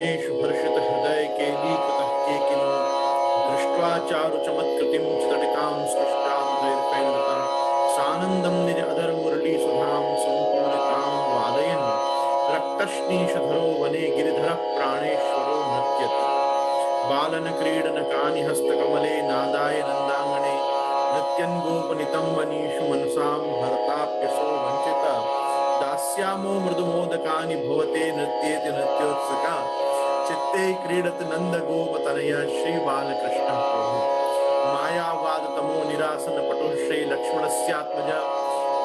हर्षित हृदय केलीकृतः केकिनो दृष्ट्वा चारु चमत्कृतिं चतटिकां स्पृष्टामदैर्पैर्वृतां सानन्दं निज अधर मुरली सुधां सम्पूर्णतां वादयन् रक्तश्नीशधरो वने गिरिधरः प्राणेश्वरो नृत्यति बालन क्रीडन कानि हस्तकमले नादाय नन्दाङ्गणे नृत्यन् गोपनीतं वनीषु मनसां हरताप्यसो वञ्चित दास्यामो मृदुमोदकानि भवते नृत्येति नृत्योत्सुका चित्ते क्रीडत नंद गोपतनया श्री बालकृष्ण प्रभु मायावाद तमो निरासन पटु श्री लक्ष्मणस्यात्मज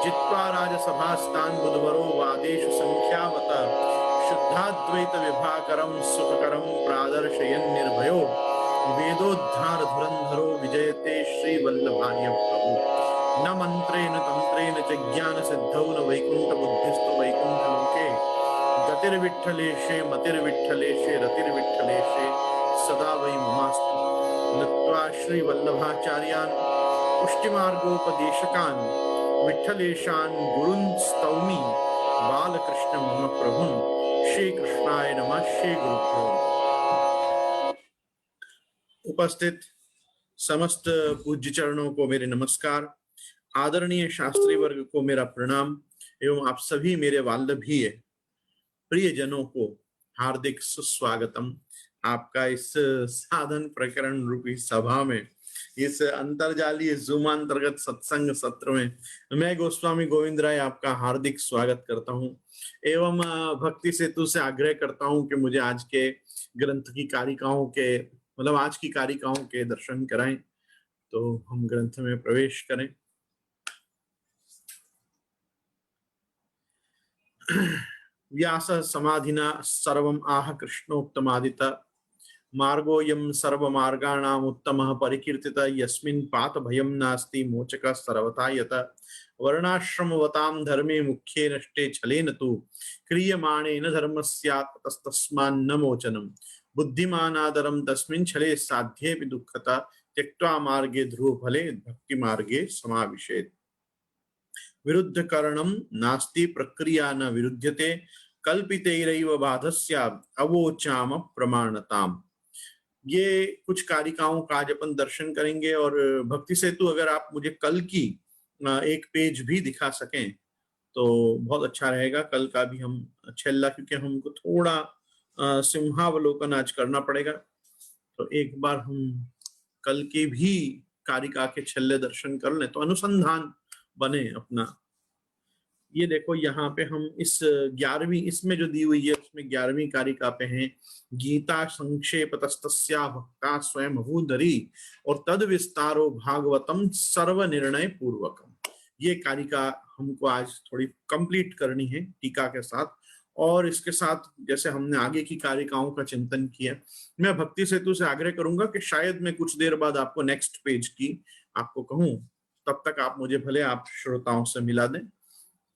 जित्वा राजसभास्तान् बुधवरो वादेषु संख्यावत शुद्धाद्वैत विभाकरं सुखकरं प्रादर्शयन् निर्भयो वेदोद्धार धुरंधरो विजयते श्री वल्लभार्य प्रभु न मंत्रेण तंत्रेण च ज्ञान सिद्धौ न वैकुंठ बुद्धिस्तु वैकुंठ लोके गतिर्विठ्ठलेशे मतिर्विठ्ठलेशे रतिर्विठ्ठलेशे सदा वै ममास्तु नत्वा श्री वल्लभाचार्यान् पुष्टिमार्गोपदेशकान् विठ्ठलेशान् गुरून् स्तौमि बालकृष्ण मम प्रभुन् श्री कृष्णाय नमः श्री गुरुभ्यो। उपस्थित समस्त पूज्य चरणों को मेरे नमस्कार, आदरणीय शास्त्री वर्ग को मेरा प्रणाम एवं आप सभी मेरे वाल्लभीय प्रियजनों को हार्दिक सुस्वागतम। आपका इस साधन प्रकरण रूपी सभा में, इस अंतरजालीय जूम अंतर्गत सत्संग सत्र में मैं गोस्वामी गोविंद राय आपका हार्दिक स्वागत करता हूं एवं भक्ति सेतु से आग्रह करता हूं कि मुझे आज के ग्रंथ की कारिकाओं के आज की कारिकाओं के दर्शन कराएं। तो हम ग्रंथ में प्रवेश करें। व्यास समाधिना सर्वम आह कृष्णोक्तमादित मार्गोयम सर्वमार्गाणाम उत्तमः परिकीर्तित यस्मिन् पात भयं नास्ति मोचक सर्वथा यत वर्णाश्रमवतां धर्मे मुख्ये नष्टे छलेन तु क्रियमाणेन धर्मस्यात् तस्तस्मान्न मोचनम् बुद्धिमानादरं तस्मिन् छले साध्येऽपि दुःखता त्यक्त्वा मार्गे ध्रुवफले भक्ति मार्गे समाविशेत् विरुद्ध करणं नास्ति प्रक्रिया न विरुध्यते कल्पितैरैव बाधस्या अवोचाम प्रमाणताम। ये कुछ कारिकाओं का आज अपन दर्शन करेंगे और भक्ति सेतु अगर आप मुझे कल की एक पेज भी दिखा सकें तो बहुत अच्छा रहेगा। कल का भी हम छेल्ला, क्योंकि हमको थोड़ा सिंहावलोकन आज करना पड़ेगा, तो एक बार हम कल के भी कारिका के छेल्ले दर्शन कर लें तो अनुसंधान बने अपना। ये देखो यहाँ पे हम इस 11वीं, इसमें जो दी हुई है उसमें 11वीं कारिका पे हैं। गीता संक्षेप तस्तस्या भक्ता स्वयं भूधरी और तद विस्तारो भागवतम सर्व निर्णय पूर्वकम। ये कारिका हमको आज थोड़ी कंप्लीट करनी है टीका के साथ, और इसके साथ जैसे हमने आगे की कारिकाओं का चिंतन किया, मैं भक्ति सेतु से आग्रह करूंगा कि शायद मैं कुछ देर बाद आपको नेक्स्ट पेज की आपको कहूं, तब तक आप मुझे भले आप श्रोताओं से मिला दें।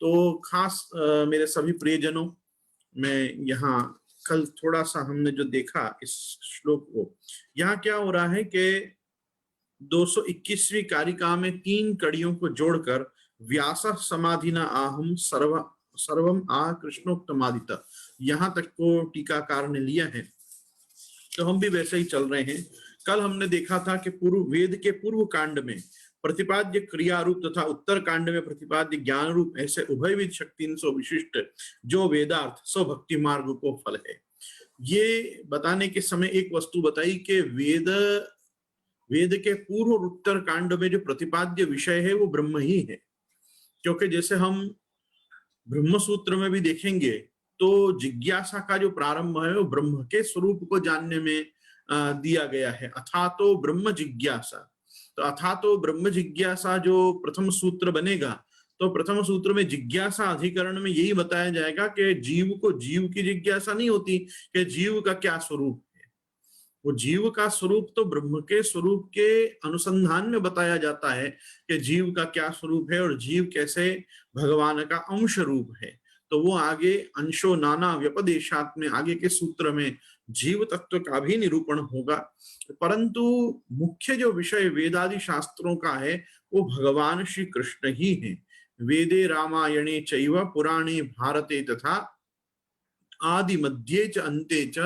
तो खास मेरे सभी प्रियजनों, मैं यहाँ कल थोड़ा सा हमने जो देखा इस श्लोक को, यहाँ क्या हो रहा है कि 221वीं कारिका में 3 कड़ियों को जोड़कर व्यास समाधिना आहम सर्वम आ कृष्णोक्तमादित, यहाँ तक को टीकाकार ने लिया है। तो हम भी वैसे ही चल रहे हैं। कल हमने देखा था कि पूर्व वेद के पूर्व कांड में प्रतिपाद्य क्रिया रूप तथा उत्तर कांड में प्रतिपाद्य ज्ञान रूप, ऐसे उभयविध शक्ति सो विशिष्ट जो वेदार्थ सो भक्ति मार्ग को फल है। ये बताने के समय एक वस्तु बताई कि वेद के पूर्व और उत्तर कांड में जो प्रतिपाद्य विषय है वो ब्रह्म ही है, क्योंकि जैसे हम ब्रह्म सूत्र में भी देखेंगे तो जिज्ञासा का जो प्रारंभ है वो ब्रह्म के स्वरूप को जानने में दिया गया है। अथातो ब्रह्म जिज्ञासा, तो अथातो ब्रह्म जिज्ञासा जो प्रथम सूत्र बनेगा, तो प्रथम सूत्र में जिज्ञासा अधिकरण में यही बताया जाएगा कि जीव को जीव की जिज्ञासा नहीं होती कि जीव का क्या स्वरूप है, वो जीव का स्वरूप तो ब्रह्म के स्वरूप के अनुसंधान में बताया जाता है कि जीव का क्या स्वरूप है और जीव कैसे भगवान का अंश रूप है। तो वो आगे अंशो नाना व्यपदेशात में आगे के सूत्र में जीव तत्व का भी निरूपण होगा, परंतु मुख्य जो विषय वेदादि शास्त्रों का है वो भगवान श्री कृष्ण ही है। वेदे रामायणे चैव पुराणे भारते तथा आदि मध्ये च अन्ते च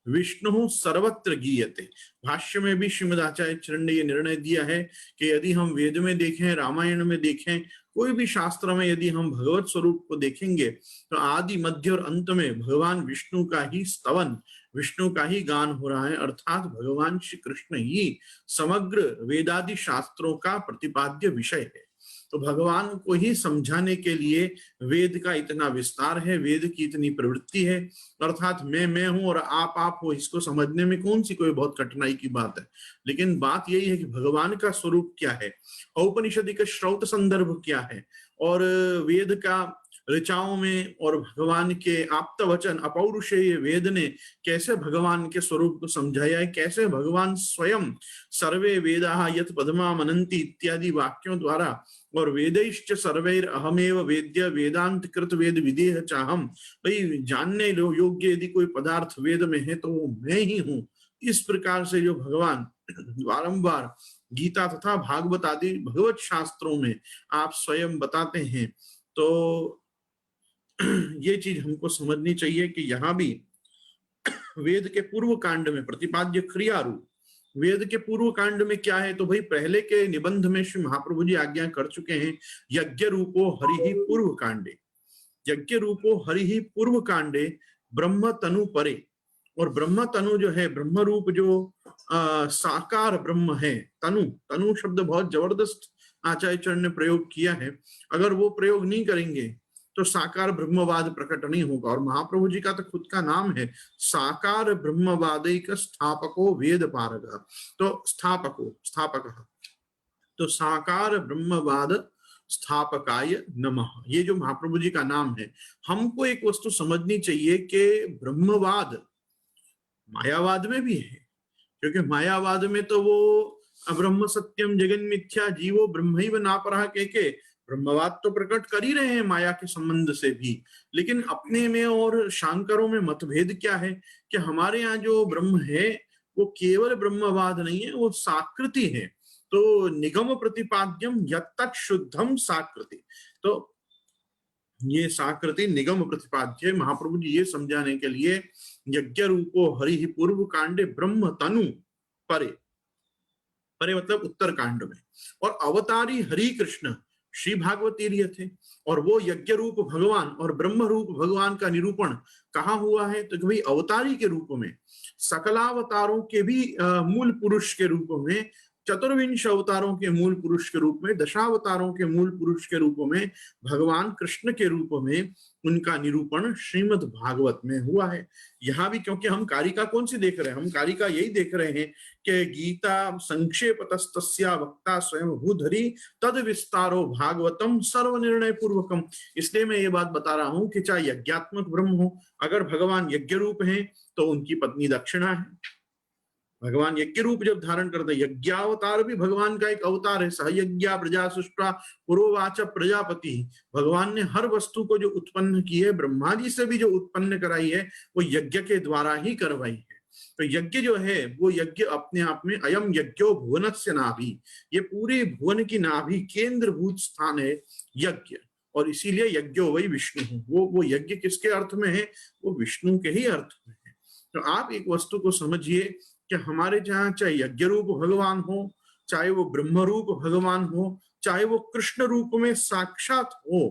विष्णु सर्वत्र गीयते। भाष्य में भी श्रीमद आचार्य चरण ने ये निर्णय दिया है कि यदि हम वेद में देखें, रामायण में देखें, कोई भी शास्त्र में यदि हम भगवत स्वरूप को देखेंगे तो आदि मध्य और अंत में भगवान विष्णु का ही स्तवन, विष्णु का ही गान हो रहा है, अर्थात भगवान श्री कृष्ण ही समग्र वेदादि शास्त्रों का प्रतिपाद्य विषय है। तो भगवान को ही समझाने के लिए वेद का इतना विस्तार है, वेद की इतनी प्रवृत्ति है, अर्थात मैं हूं और आप हो, इसको समझने में कौन सी कोई बहुत कठिनाई की बात है। लेकिन बात यही है कि भगवान का स्वरूप क्या है, औपनिषदिक श्रौत संदर्भ क्या है, और वेद का ऋचाओं में और भगवान के आप्त वचन अपौरुषेय वेद ने कैसे भगवान के स्वरूप को समझाया है, कैसे भगवान स्वयं सर्वे वेदाः यत् पदमा मनन्ति इत्यादि वाक्यों द्वारा और वेदैश्च सर्वैर अहमेव वेद्य वेदांत कृत वेद विदेह चाहम, भाई जानने योग्य यदि कोई पदार्थ वेद में है तो वो मैं ही हूं। इस प्रकार से जो भगवान बारंबार गीता तथा भागवत आदि भगवत शास्त्रों में आप स्वयं बताते हैं, तो ये चीज हमको समझनी चाहिए कि यहाँ भी वेद के पूर्व कांड में प्रतिपाद्य क्रिया रूप, वेद के पूर्व कांड में क्या है, तो भाई पहले के निबंध में श्री महाप्रभु जी आज्ञा कर चुके हैं, यज्ञ रूपो हरि ही पूर्व कांडे, यज्ञ रूपो हरि ही पूर्व कांडे ब्रह्म तनु परे। और ब्रह्म तनु जो है, ब्रह्म रूप जो साकार ब्रह्म है, तनु, तनु शब्द बहुत जबरदस्त आचार्य चरण ने प्रयोग किया है, अगर वो प्रयोग नहीं करेंगे तो साकार ब्रह्मवाद प्रकट नहीं होगा। और महाप्रभु जी का तो खुद का नाम है साकार ब्रह्मवादिक स्थापको वेद पारग, तो स्थापक, तो साकार ब्रह्मवाद स्थापकाय नमः, ये जो महाप्रभु जी का नाम है। हमको एक वस्तु समझनी चाहिए कि ब्रह्मवाद मायावाद में भी है, क्योंकि मायावाद में तो वो ब्रह्म सत्यम जगन मिथ्या जीवो ब्रह्मैव नापरः के ब्रह्मवाद तो प्रकट कर ही रहे हैं माया के संबंध से भी। लेकिन अपने में और शांकरों में मतभेद क्या है कि हमारे यहाँ जो ब्रह्म है वो केवल ब्रह्मवाद नहीं है, वो साकृति है। तो निगम प्रतिपाद्यम यत्तत् शुद्धम साकृति, तो ये साकृति निगम प्रतिपाद्य। महाप्रभु जी ये समझाने के लिए यज्ञ रूपो हरि ही पूर्व कांडे ब्रह्म तनु परे, परे मतलब उत्तर कांड में, और अवतारी हरि कृष्ण श्री भागवतीर्य थे। और वो यज्ञ रूप भगवान और ब्रह्म रूप भगवान का निरूपण कहाँ हुआ है, तो भाई अवतारी के रूप में, सकलावतारों के भी मूल पुरुष के रूप में, चतुर्विंश अवतारों के मूल पुरुष के रूप में, दशावतारों के मूल पुरुष के रूप में, भगवान कृष्ण के रूप में उनका निरूपण श्रीमद् भागवत में हुआ है। यहाँ भी क्योंकि हम कारिका कौन सी देख रहे हैं, हम कारिका यही देख रहे हैं कि गीता संक्षेपतस्तस्या वक्ता स्वयं भूधरी तद विस्तारो भागवतम सर्वनिर्णय पूर्वकम। इसलिए मैं ये बात बता रहा हूं कि चाहे यज्ञात्मक ब्रह्म हो, अगर भगवान यज्ञ रूप है तो उनकी पत्नी दक्षिणा है। भगवान यज्ञ रूप जब धारण करते हैं, यज्ञावतार भी भगवान का एक अवतार है। सहयज्ञा प्रजा सुष्टा पुरोवाच प्रजापति, भगवान ने हर वस्तु को जो उत्पन्न की है, ब्रह्मा जी से भी जो उत्पन्न कराई है, वो यज्ञ के द्वारा ही करवाई है। तो यज्ञ जो है वो यज्ञ अपने आप में अयम यज्ञो भुवनस्य नाभि, ये पूरे भुवन की नाभि केंद्रभूत स्थान है यज्ञ, और इसीलिए यज्ञो वही विष्णु, वो यज्ञ किसके अर्थ में है, वो विष्णु के ही अर्थ में है। तो आप एक वस्तु को समझिए कि हमारे जहाँ चाहे यज्ञ रूप भगवान हो, चाहे वो ब्रह्म रूप भगवान हो, चाहे वो कृष्ण रूप में साक्षात हो,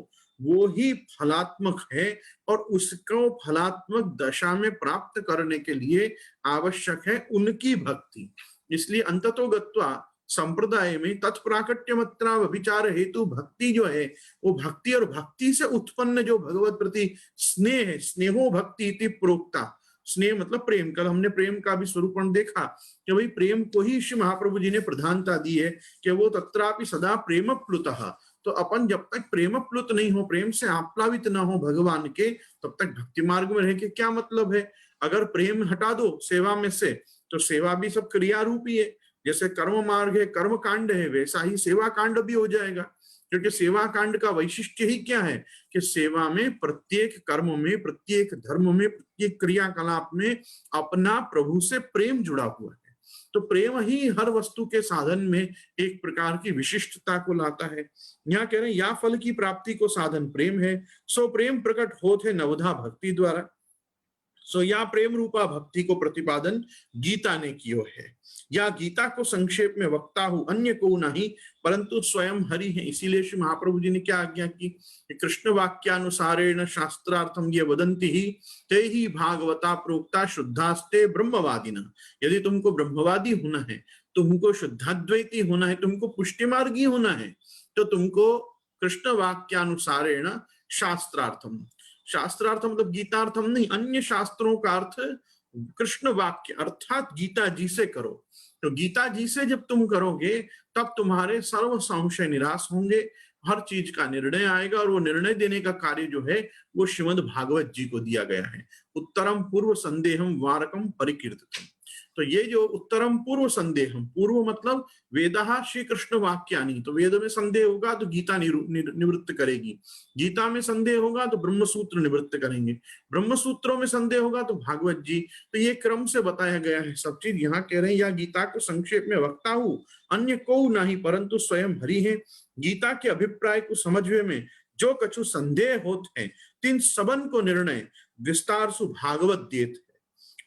वो ही फलात्मक है, और उसको फलात्मक दशा में प्राप्त करने के लिए आवश्यक है उनकी भक्ति। इसलिए अंततो गत्वा संप्रदाय में तत्प्राकट्य मात्रा विचार हेतु भक्ति जो है, वो भक्ति और भक्ति से उत्पन्न जो भगवत प्रति स्नेह है, स्नेहो भक्ति इति प्रोक्ता। स्नेह मतलब प्रेम। कल हमने प्रेम का भी स्वरूपण देखा कि भाई प्रेम को ही श्री महाप्रभु जी ने प्रधानता दी है कि वो तत्रापि सदा प्रेम प्लुतः। तो अपन जब तक प्रेम प्लुत नहीं हो, प्रेम से आप्लावित ना हो भगवान के, तब तक भक्ति मार्ग में रह के क्या मतलब है। अगर प्रेम हटा दो सेवा में से, तो सेवा भी सब क्रिया रूपी है। जैसे कर्म मार्ग है, कर्म कांड है, वैसा ही सेवा कांड भी हो जाएगा। क्योंकि सेवा कांड का वैशिष्ट्य ही क्या है कि सेवा में, प्रत्येक कर्म में, प्रत्येक धर्म में, प्रत्येक क्रियाकलाप में अपना प्रभु से प्रेम जुड़ा हुआ है। तो प्रेम ही हर वस्तु के साधन में एक प्रकार की विशिष्टता को लाता है। यहाँ कह रहे हैं या फल की प्राप्ति को साधन प्रेम है, सो प्रेम प्रकट होत है नवधा भक्ति द्वारा। सो या प्रेम रूपा भक्ति को प्रतिपादन गीता ने कियो है। या गीता को संक्षेप में वक्ता हूं अन्य को नहीं परंतु स्वयं हरि है। इसीलिए श्री महाप्रभु जी ने क्या आज्ञा की, कृष्ण वाक्यानुसारेण शास्त्रार्थम ये वदंती ही ते ही भागवता प्रोक्ता शुद्धास्ते ब्रह्मवादिना। यदि तुमको ब्रह्मवादी होना है, तुमको शुद्धाद्वैती होना है, तुमको पुष्टि मार्गी होना है, तो तुमको कृष्ण वाक्यानुसारेण शास्त्रार्थम, शास्त्रार्थ मतलब गीतार्थम नहीं, अन्य शास्त्रों का अर्थ कृष्ण वाक्य अर्थात गीता जी से करो। तो गीता जी से जब तुम करोगे तब तुम्हारे सर्व संशय निराश होंगे, हर चीज का निर्णय आएगा, और वो निर्णय देने का कार्य जो है वो श्रीमद् भागवत जी को दिया गया है। उत्तरम पूर्व संदेहम वारकम परिकीर्तितम। तो ये जो उत्तरम पूर्व संदेहम, पूर्व मतलब वेदः श्री कृष्ण वाक्यानि, तो वेद में संदेह होगा तो गीता निवृत्त करेगी, गीता में संदेह होगा तो ब्रह्म सूत्र निवृत्त करेंगे, ब्रह्म सूत्रों में संदेह होगा तो भागवत जी। तो ये क्रम से बताया गया है सब चीज। यहाँ कह रहे हैं या गीता को संक्षेप में वक्ता हूं अन्य को नहीं परंतु स्वयं हरि है। गीता के अभिप्राय को समझवे में जो कछु संदेह होते हैं तीन सबन को निर्णय विस्तार सु भागवत देत।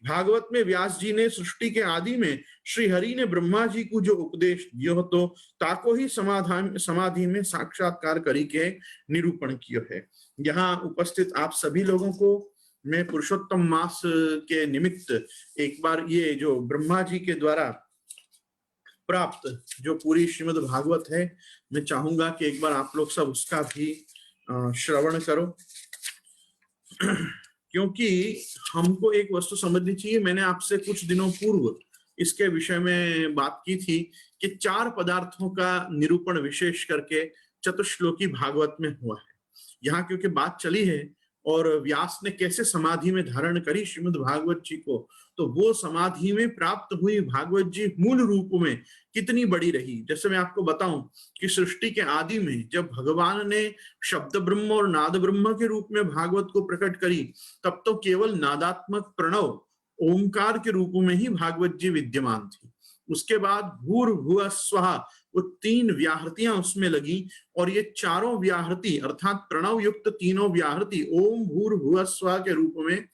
भागवत में व्यास जी ने सृष्टि के आदि में श्री हरि ने ब्रह्मा जी को जो उपदेश दियो तो ताको ही समाधि में साक्षात्कार करी के निरूपण कियो है। यहाँ उपस्थित आप सभी लोगों को मैं पुरुषोत्तम मास के निमित्त एक बार ये जो ब्रह्मा जी के द्वारा प्राप्त जो पूरी श्रीमद् भागवत है, मैं चाहूंगा कि एक बार आप लोग सब उसका भी श्रवण करो, क्योंकि हमको एक वस्तु समझनी चाहिए। मैंने आपसे कुछ दिनों पूर्व इसके विषय में बात की थी कि 4 पदार्थों का निरूपण विशेष करके चतुश्लोकी भागवत में हुआ है। यहाँ क्योंकि बात चली है और व्यास ने कैसे समाधि में धारण करी श्रीमद् भागवत जी को, तो वो समाधि में प्राप्त हुई भागवत जी मूल रूप में कितनी बड़ी रही। जैसे मैं आपको बताऊं कि सृष्टि के आदि में जब भगवान ने शब्द ब्रह्म और नाद ब्रह्म के रूप में भागवत को प्रकट करी, तब तो केवल नादात्मक प्रणव ओंकार के रूप में ही भागवत जी विद्यमान थी। उसके बाद भूर्भुवः स्वः, वो 3 व्याहृतियां उसमें लगी, और ये चारों व्याहृति अर्थात प्रणव युक्त तीनों व्याहृति ओम भूर्भुवः स्वः के रूप में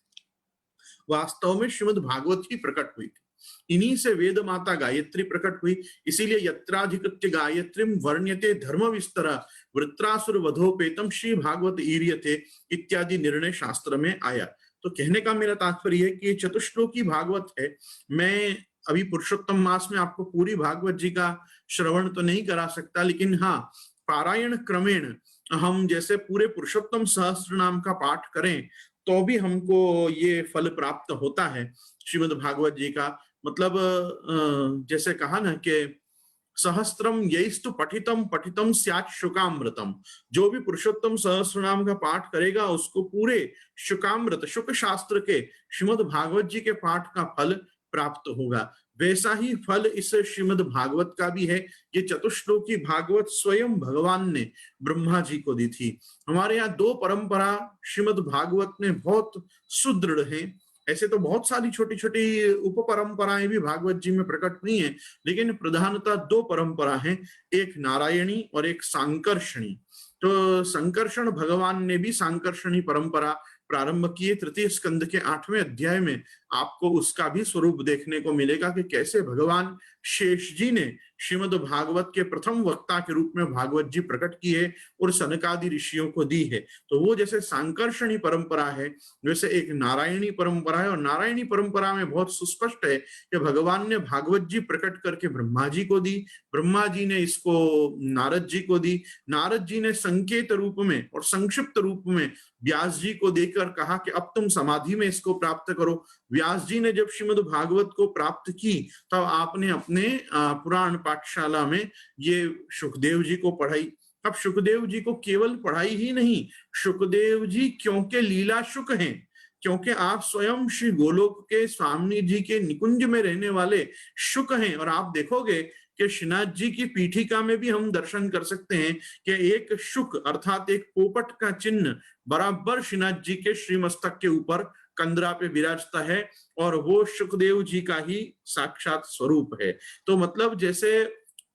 वास्तव में श्रीमद् भागवत ही प्रकट हुई थी। इन्हीं से वेद माता गायत्री प्रकट हुई। इसीलिए यत्राधिकृत्य गायत्रीम वर्ण्यते धर्म विस्तर वृत्रासुर वधोपेतम श्री भागवत ईर्यते इत्यादि निर्णय शास्त्र में आया। तो कहने का मेरा तात्पर्य है कि ये चतुश्लोकी भागवत है। मैं अभी पुरुषोत्तम मास में आपको पूरी भागवत जी का श्रवण तो नहीं करा सकता, लेकिन हाँ पारायण क्रमेण हम जैसे पूरे पुरुषोत्तम सहस्त्र नाम का पाठ करें तो भी हमको ये फल प्राप्त होता है श्रीमद् भागवत जी का। मतलब जैसे कहा ना कि सहस्त्रम यैस्तु पठितम पठितम स्यात् शुकामृतम, जो भी पुरुषोत्तम सहस्त्र नाम का पाठ करेगा उसको पूरे शुकामृत शुक शास्त्र के श्रीमद् भागवत जी के पाठ का फल प्राप्त होगा। वैसा ही फल इस श्रीमद् भागवत का भी है। ये चतुश्लोकी भागवत स्वयं भगवान ने ब्रह्मा जी को दी थी। हमारे यहाँ 2 परंपरा श्रीमद् भागवत में बहुत सुदृढ़ है। ऐसे तो बहुत सारी छोटी छोटी उप परंपराएं भी भागवत जी में प्रकट हुई हैं, लेकिन प्रधानतः 2 परंपरा हैं, एक नारायणी और एक सांकर्षणी। तो संकर्षण भगवान ने भी सांकर्षणी परंपरा प्रारंभ किए। तृतीय स्कंद के 8वें अध्याय में आपको उसका भी स्वरूप देखने को मिलेगा कि कैसे भगवान शेष जी ने श्रीमद् भागवत के प्रथम वक्ता के रूप में भागवत जी प्रकट की है और सनकादि ऋषियों को दी है। तो वो जैसे सांकर्षणी परंपरा है, वैसे एक नारायणी परंपरा है। और नारायणी परंपरा में बहुत सुस्पष्ट है कि भगवान ने भागवत जी प्रकट करके ब्रह्मा जी को दी, ब्रह्मा जी ने इसको नारद जी को दी, नारद जी ने संकेत रूप में और संक्षिप्त रूप में व्यास जी को देकर कहा कि अब तुम समाधि में इसको प्राप्त करो। व्यास जी ने जब श्रीमद् भागवत को प्राप्त की तब आपने अपने पुराण पाठशाला में ये सुखदेव जी को पढ़ाई। अब सुखदेव जी को केवल पढ़ाई ही नहीं, सुखदेव जी क्योंकि लीला शुक हैं, क्योंकि आप स्वयं श्री गोलोक के स्वामी जी के निकुंज में रहने वाले शुक हैं। और आप देखोगे कि श्रीनाथ जी की पीठिका में भी हम दर्शन कर सकते हैं कि एक शुक अर्थात एक पोपट का चिन्ह बराबर श्रीनाथ जी के श्रीमस्तक के ऊपर कंदरा पे विराजता है, और वो सुखदेव जी का ही साक्षात स्वरूप है। तो मतलब जैसे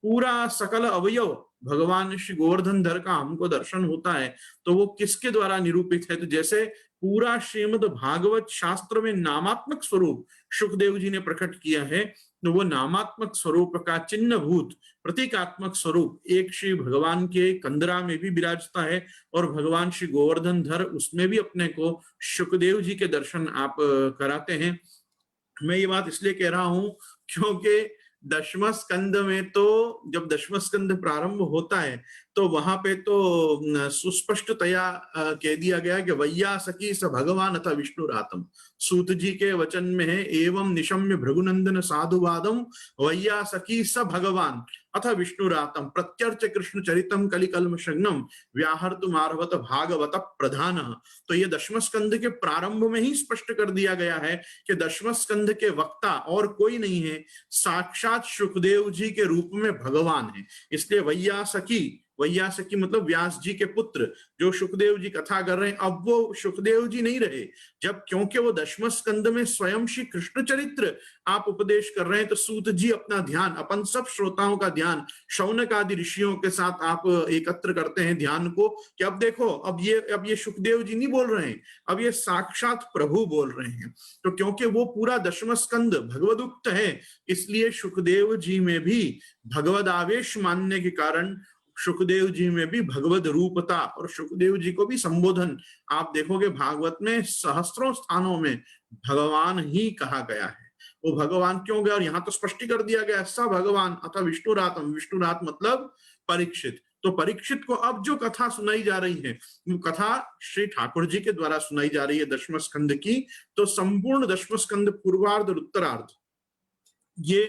पूरा सकल अवयव भगवान श्री गोवर्धन धर का हमको दर्शन होता है, तो वो किसके द्वारा निरूपित है? तो जैसे पूरा श्रीमद् भागवत शास्त्र में नामात्मक स्वरूप सुखदेव जी ने प्रकट किया है, तो वो नामात्मक स्वरूप का चिन्ह भूत प्रतीकात्मक स्वरूप एक श्री भगवान के कंदरा में भी विराजता है, और भगवान श्री गोवर्धन धर उसमें भी अपने को सुखदेव जी के दर्शन आप कराते हैं। मैं ये बात इसलिए कह रहा हूं क्योंकि दशम स्कंद में तो जब दशम स्कंद प्रारंभ होता है तो वहां पे तो सुस्पष्टतया कह दिया गया कि वैया सखी स भगवान अथ विष्णुरातम। सूत जी के वचन में है, एवं निशम्य भृगुनंदन साधुवादम वैया सखी स भगवान अथ विष्णुरातम प्रत्यर्च कृष्ण चरितम कलिकल्म शग्नम व्याहर्तुमार्हवत भागवत प्रधान। तो ये दशम स्कंद के प्रारंभ में ही स्पष्ट कर दिया गया है कि दशम स्कंद के वक्ता और कोई नहीं है, साक्षात सुखदेव जी के रूप में भगवान है। इसलिए वैयासकी मतलब व्यास जी के पुत्र जो सुखदेव जी कथा कर रहे हैं, अब वो सुखदेव जी नहीं रहे जब, क्योंकि वो दशम स्कंद में स्वयं श्री कृष्ण चरित्र आप उपदेश कर रहे हैं, तो सूत जी अपना ध्यान, अपन सब श्रोताओं का ध्यान शौनक आदि ऋषियों के साथ आप एकत्र करते हैं ध्यान को कि अब देखो, अब ये सुखदेव जी नहीं बोल रहे हैं, अब ये साक्षात प्रभु बोल रहे हैं। तो क्योंकि वो पूरा दशम स्कंद भगवदुक्त है, इसलिए सुखदेव जी में भी भगवद आवेश मानने के कारण सुखदेव जी में भी भगवद रूपता, और सुखदेव जी को भी संबोधन आप देखोगे भागवत में सहस्त्रों स्थानों में भगवान ही कहा गया है। वो भगवान क्यों गया, और यहाँ तो स्पष्ट कर दिया गया स भगवान अथा विष्णुरातम, विष्णुरात मतलब परीक्षित। तो परीक्षित को अब जो कथा सुनाई जा रही है वो कथा श्री ठाकुर जी के द्वारा सुनाई जा रही है दशम स्कंद की। तो संपूर्ण दशम स्कंद पूर्वार्ध और उत्तरार्ध ये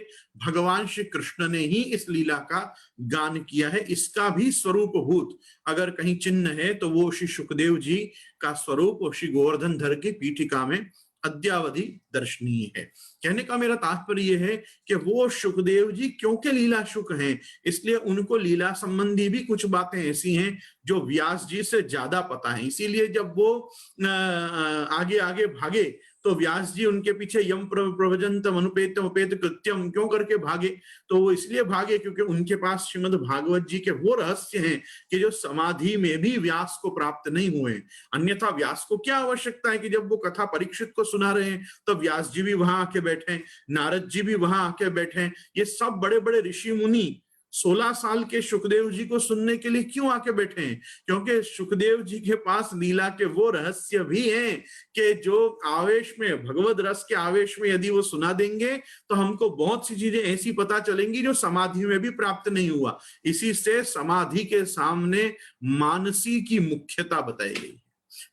भगवान श्री कृष्ण ने ही इस लीला का गान किया है। इसका भी स्वरूप भूत अगर कहीं चिन्ह है तो वो श्री सुखदेव जी का स्वरूप और श्री गोवर्धन धर की पीठिका में अद्यावधि दर्शनीय है। कहने का मेरा तात्पर्य यह है कि वो सुखदेव जी क्योंकि लीला शुक हैं, इसलिए उनको लीला संबंधी भी कुछ बातें ऐसी हैं जो व्यास जी से ज्यादा पता है। इसीलिए जब वो आगे आगे भागे तो व्यास जी उनके पीछे यम प्रवजंतम अनुपेतम उपेत कृत्यम क्यों करके भागे, तो वो इसलिए भागे क्योंकि उनके पास श्रीमद् भागवत जी के वो रहस्य हैं कि जो समाधि में भी व्यास को प्राप्त नहीं हुए। अन्यथा व्यास को क्या आवश्यकता है कि जब वो कथा परीक्षित को सुना रहे हैं तो व्यास जी भी वहां आके बैठे, नारद जी भी वहां आके बैठे, ये सब बड़े बड़े ऋषि मुनि 16 साल के सुखदेव जी को सुनने के लिए क्यों आके बैठे हैं? क्योंकि सुखदेव जी के पास लीला के वो रहस्य भी हैं कि जो आवेश में, भगवद रस के आवेश में यदि वो सुना देंगे तो हमको बहुत सी चीजें ऐसी पता चलेंगी जो समाधि में भी प्राप्त नहीं हुआ। इसी से समाधि के सामने मानसी की मुख्यता बताई गई।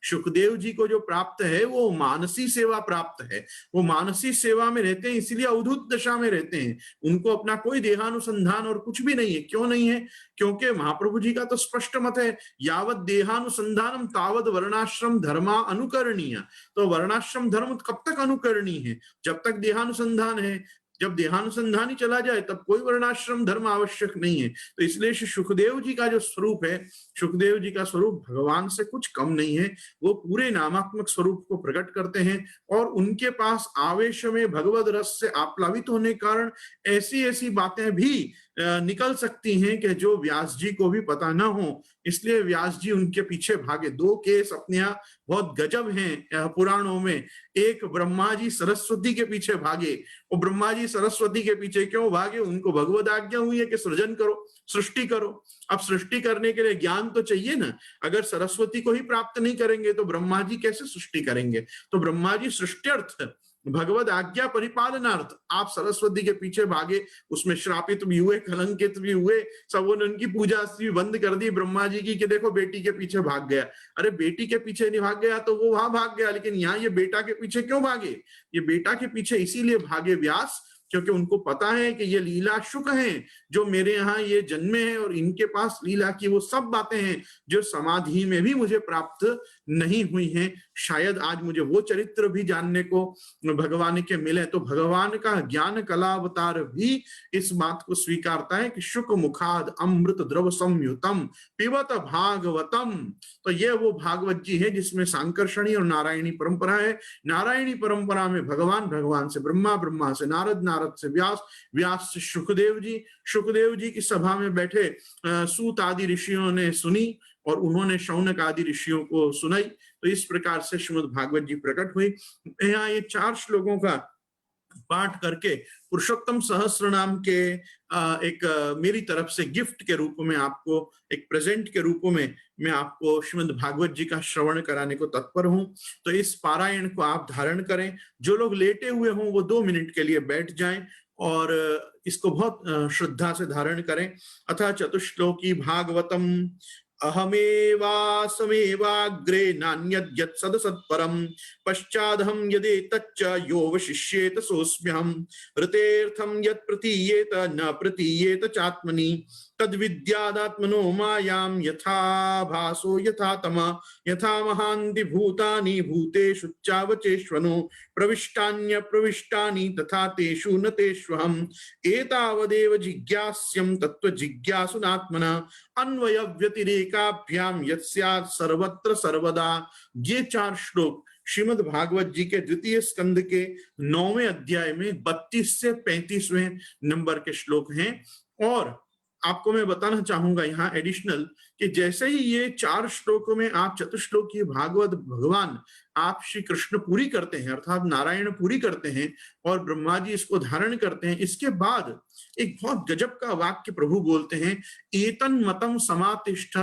सुखदेव जी को जो प्राप्त है वो मानसी सेवा प्राप्त है, वो मानसी सेवा में रहते हैं, इसलिए अवधूत दशा में रहते हैं। उनको अपना कोई देहानुसंधान और कुछ भी नहीं है। क्यों नहीं है? क्योंकि महाप्रभु जी का तो स्पष्ट मत है, यावत देहानुसंधानम तावत वर्णाश्रम धर्मा अनुकरणीय। तो वर्णाश्रम धर्म कब तक अनुकरणीय है? जब तक देहानुसंधान है। जब देहानुसंधान ही चला जाए तब कोई वर्णाश्रम धर्म आवश्यक नहीं है। तो इसलिए सुखदेव जी का जो स्वरूप है, सुखदेव जी का स्वरूप भगवान से कुछ कम नहीं है। वो पूरे नामात्मक स्वरूप को प्रकट करते हैं और उनके पास आवेश में भगवद रस से आप्लावित होने के कारण ऐसी ऐसी बातें भी निकल सकती हैं कि जो व्यास जी को भी पता ना हो। इसलिए व्यास जी उनके पीछे भागे। दो केस अपने यहाँ बहुत गजब हैं पुराणों में। एक ब्रह्मा जी सरस्वती के पीछे भागे। वो ब्रह्मा जी सरस्वती के पीछे क्यों भागे? उनको भगवद आज्ञा हुई है कि सृजन करो, सृष्टि करो। अब सृष्टि करने के लिए ज्ञान तो चाहिए ना। अगर सरस्वती को ही प्राप्त नहीं करेंगे तो ब्रह्मा जी कैसे सृष्टि करेंगे? तो ब्रह्मा जी सृष्ट्यर्थ, भगवद आज्ञा परिपालनार्थ आप सरस्वती के पीछे भागे। उसमें श्रापित भी हुए, कलंकित भी हुए, सब उनकी पूजा भी बंद कर दी ब्रह्मा जी की कि देखो बेटी के पीछे भाग गया। अरे बेटी के पीछे नहीं भाग गया तो वो वहां भाग गया, लेकिन यहाँ ये बेटा के पीछे क्यों भागे? ये बेटा के पीछे इसीलिए भागे व्यास क्योंकि उनको पता है कि ये लीला शुक हैं जो मेरे यहाँ ये जन्मे हैं और इनके पास लीला की वो सब बातें हैं जो समाधि में भी मुझे प्राप्त नहीं हुई हैं। शायद आज मुझे वो चरित्र भी जानने को भगवान के मिले। तो भगवान का ज्ञान कला अवतार भी इस बात को स्वीकारता है कि शुक मुखाद अमृत द्रव संयुतम पिबत भागवतम। तो ये वो भागवत जी है जिसमें सांकर्षणी और नारायणी परंपरा है। नारायणी परंपरा में भगवान, भगवान से ब्रह्मा, ब्रह्मा से नारद, नारद से व्यास, व्यास से सुखदेव जी, सुखदेव जी की सभा में बैठे सूत आदि ऋषियों ने सुनी और उन्होंने शौनक आदि ऋषियों को सुनाई। तो इस प्रकार से श्रीमद् भागवत जी प्रकट हुई। यहाँ ये 4 श्लोकों का पाठ करके पुरुषोत्तम सहस्त्र नाम के एक मेरी तरफ से गिफ्ट के रूप में, आपको एक प्रेजेंट के रूप में मैं आपको श्रीमद् भागवत जी का श्रवण कराने को तत्पर हूं। तो इस पारायण को आप धारण करें। जो लोग लेटे हुए हों वो 2 मिनट के लिए बैठ जाएं और इसको बहुत श्रद्धा से धारण करें। अथ चतुश्लोकी भागवतम अहमेवासमेवाग्रे नान्यद्यत् सदसत्परं पश्चादहं यदेतच्च यो वशिष्येत सोऽस्म्यहम् ऋतेऽर्थं यत् प्रतीयेत न प्रतीयेत चात्मनि तद्विद्यादात्मनो मायां यथा भासो यथा तमः यथा महान्ति भूतानि भूतेषु चावचेष्वनु प्रविष्टान्य प्रविष्टानि तथा तेषु न तेष्वहम् एतावदेव जिज्ञास्यं तत्त्व जिज्ञासुनात्मना अन्वय व्यतिरेकाभ्याम यस्यात् सर्वत्र सर्वदा। ये 4 श्लोक श्रीमद् भागवत जी के द्वितीय स्कंद के 9वें अध्याय में 32 से 35वें नंबर के श्लोक हैं। और आपको मैं बताना चाहूंगा यहाँ एडिशनल कि जैसे ही ये 4 श्लोकों में आप चतुश्लोकी भागवत भगवान आप श्री कृष्ण पूरी करते हैं, अर्थात नारायण पूरी करते हैं और ब्रह्मा जी इसको धारण करते हैं, इसके बाद एक बहुत गजब का वाक्य प्रभु बोलते हैं, एतन मतम समातिष्ठ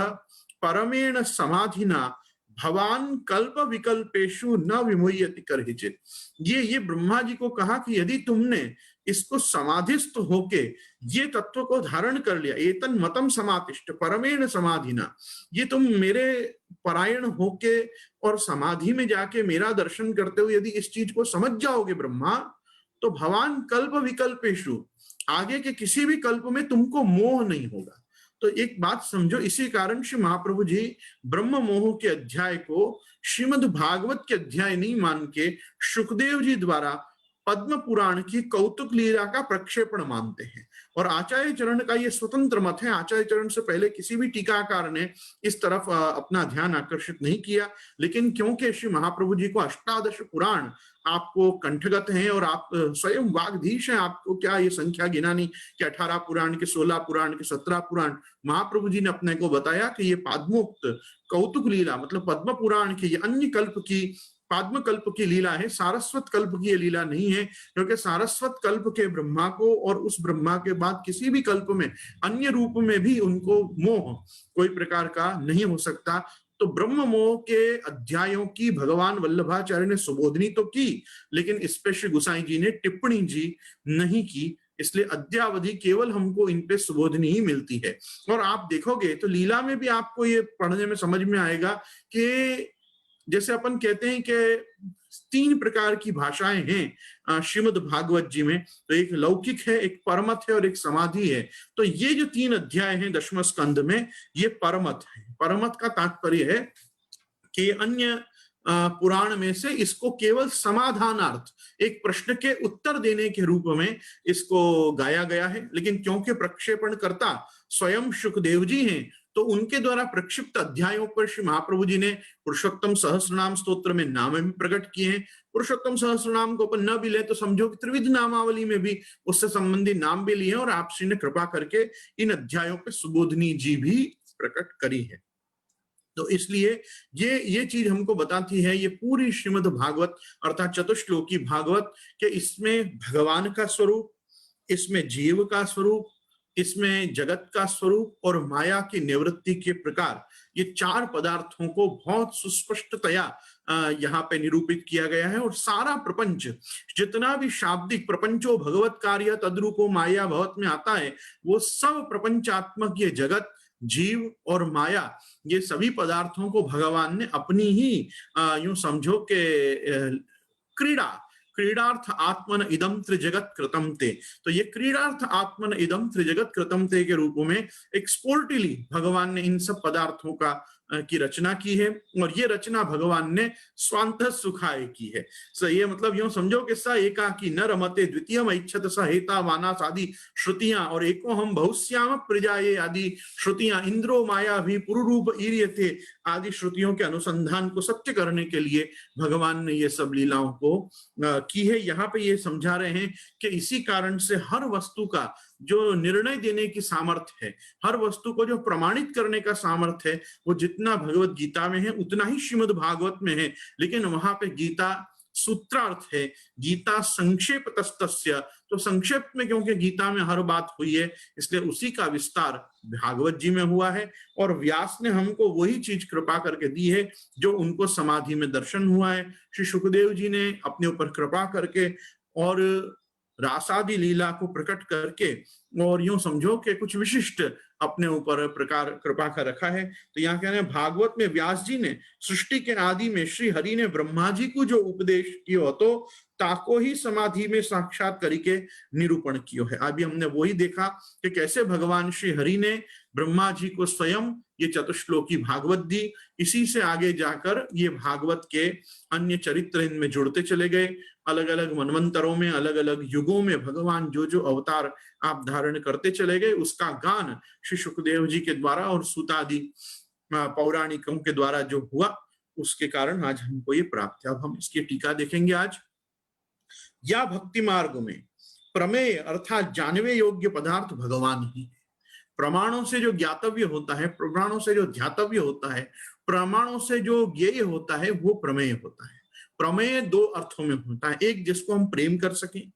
परमेण समाधिना भवान कल्प विकल्पेशु न विमुह्यति करहिचित। ये ब्रह्मा जी को कहा कि यदि तुमने इसको समाधिस्थ होके ये तत्व को धारण कर लिया, एतन मतम समातिष्ठ परमेण समाधिना, ये तुम मेरे परायण होके और समाधि में जाके मेरा दर्शन करते हुए यदि इस चीज को समझ जाओगे ब्रह्मा, तो भवान कल्प विकल्पेशु, आगे के किसी भी कल्प में तुमको मोह नहीं होगा। तो एक बात समझो, इसी कारण श्री महाप्रभु जी ब्रह्म मोह के अध्याय को श्रीमद् भागवत के अध्याय नहीं मान के शुकदेव जी द्वारा पद्म पुराण की कौतुक लीला का प्रक्षेपण मानते हैं। और आचार्य चरण का ये स्वतंत्र मत है। आचार्य चरण से पहले किसी भी टीकाकार ने इस तरफ अपना ध्यान आकर्षित नहीं किया, लेकिन क्योंकि श्री महाप्रभु जी को 18 पुराण आपको कंठगत हैं और आप स्वयं वागधीश हैं, आपको क्या ये संख्या गिनानी कि 18 पुराण के 16 पुराण के 17 पुराण महाप्रभु जी ने अपने को बताया कि ये पाद्मोक्त कौतुक लीला, मतलब पद्म पुराण की ये अन्य कल्प की पाद्म कल्प की लीला है, सारस्वत कल्प की ये लीला नहीं है। क्योंकि सारस्वत कल्प के ब्रह्मा को और उस ब्रह्मा के बाद किसी भी कल्प में अन्य रूप में भी उनको मोह कोई प्रकार का नहीं हो सकता। तो ब्रह्म मोह के अध्यायों की भगवान वल्लभाचार्य ने सुबोधनी तो की, लेकिन इस पे श्री गोसाई जी ने टिप्पणी जी नहीं की, इसलिए अद्यावधि केवल हमको इन पे सुबोधनी ही मिलती है। और आप देखोगे तो लीला में भी आपको ये पढ़ने में समझ में आएगा कि जैसे अपन कहते हैं कि 3 प्रकार की भाषाएं हैं श्रीमद् भागवत जी में, तो एक लौकिक है, एक परमत है और एक समाधि है। तो ये जो 3 अध्याय हैं 10वें स्कंद में, ये परमत है। परमत का तात्पर्य है कि अन्य पुराण में से इसको केवल समाधानार्थ, एक प्रश्न के उत्तर देने के रूप में इसको गाया गया है। लेकिन क्योंकि प्रक्षेपण करता स्वयं शुकदेव जी हैं, तो उनके द्वारा प्रक्षिप्त अध्यायों पर श्री महाप्रभु जी ने पुरुषोत्तम सहस्रनाम स्तोत्र में नाम भी प्रकट किए हैं। पुरुषोत्तम सहस्रनाम को अपन न भी ले तो समझो कि त्रिविध नामावली में भी उससे संबंधित नाम भी लिए और आप श्री ने कृपा करके इन अध्यायों पे सुबोधनी जी भी प्रकट करी है। तो इसलिए ये चीज हमको बताती है, ये पूरी श्रीमद् भागवत अर्थात चतुश्लोकी भागवत के इसमें भगवान का स्वरूप, इसमें जीव का स्वरूप, इसमें जगत का स्वरूप और माया की निवृत्ति के प्रकार, ये 4 पदार्थों को बहुत सुस्पष्टतया यहाँ पे निरूपित किया गया है। और सारा प्रपंच, जितना भी शाब्दिक प्रपंचो भगवत कार्य तद्रूपो माया भवत में आता है, वो सब प्रपंचात्मक ये जगत, जीव और माया, ये सभी पदार्थों को भगवान ने अपनी ही यूं समझो के क्रीडार्थ आत्मन इदम त्रिजगत कृतम ते, तो ये क्रीडार्थ आत्मन इदम त्रिजगत कृतम ते के रूप में एक स्पोर्टिली भगवान ने इन सब पदार्थों का की रचना की है। और ये रचना भगवान ने स्वांत सुखाय की है। सो ये मतलब यूं समझो कि स एका की न रमते द्वितीयम इच्छत स हेता मानस आदि श्रुतियां और एको हम बहुश्याम प्रजाये आदि श्रुतियां, इंद्रो माया भी पुरुरूप ईर्यते आदि श्रुतियों के अनुसंधान को सत्य करने के लिए भगवान ने ये सब लीलाओं को की है। यहाँ पे ये समझा रहे हैं कि इसी कारण से हर वस्तु का जो निर्णय देने की सामर्थ्य है, हर वस्तु को जो प्रमाणित करने का सामर्थ्य है, वो जितना भगवत गीता में है उतना ही श्रीमद् भागवत में है, लेकिन वहां पे गीता सूत्रार्थ है, गीता संक्षेप तस्तस्य, तो संक्षेप में, क्योंकि गीता में हर बात हुई है इसलिए उसी का विस्तार भागवत जी में हुआ है। और व्यास ने हमको वही चीज कृपा करके दी है जो उनको समाधि में दर्शन हुआ है। श्री सुखदेव जी ने अपने ऊपर कृपा करके और रासादि लीला को प्रकट करके, और यूं समझो कि कुछ विशिष्ट अपने ऊपर प्रकार कृपा कर रखा है। तो यहाँ कह रहे हैं भागवत में व्यास जी ने सृष्टि के आदि में श्री हरि ने ब्रह्मा जी को जो उपदेश कियो तो ताको ही समाधि में साक्षात करके निरूपण कियो है। अभी हमने वही देखा कि कैसे भगवान श्री हरि ने ब्रह्मा जी को स्वयं ये चतुश्लोकी भागवत दी। इसी से आगे जाकर ये भागवत के अन्य चरित्र इनमें जुड़ते चले गए। अलग अलग मनवंतरों में, अलग अलग युगों में भगवान जो जो अवतार आप धारण करते चले गए उसका गान श्री सुखदेव जी के द्वारा और सूतादि पौराणिकों के द्वारा जो हुआ उसके कारण आज हमको ये प्राप्त है। अब हम इसकी टीका देखेंगे आज। या भक्ति मार्ग में प्रमेय अर्थात जानवे योग्य पदार्थ भगवान ही है। प्रमाणों से जो ज्ञातव्य होता है, प्रमाणों से जो ध्यातव्य होता है, प्रमाणों से जो ज्ञेय होता है वो प्रमेय होता है। प्रमेय दो अर्थों में होता है, एक जिसको हम प्रेम कर सकें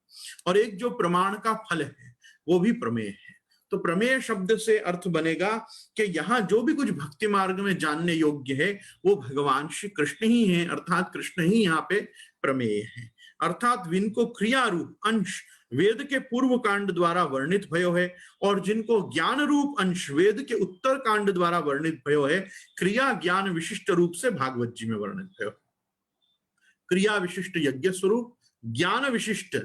और एक जो प्रमाण का फल है वो भी प्रमेय है। तो प्रमेय शब्द से अर्थ बनेगा कि यहाँ जो भी कुछ भक्ति मार्ग में जानने योग्य है वो भगवान श्री कृष्ण ही है, अर्थात कृष्ण ही यहाँ पे प्रमेय है। अर्थात जिनको क्रिया रूप अंश वेद के पूर्व कांड द्वारा वर्णित भयो है और जिनको ज्ञान रूप अंश वेद के उत्तर कांड द्वारा वर्णित भयो है, क्रिया ज्ञान विशिष्ट रूप से भागवत जी में वर्णित भयो। क्रिया विशिष्ट यज्ञ स्वरूप, ज्ञान विशिष्ट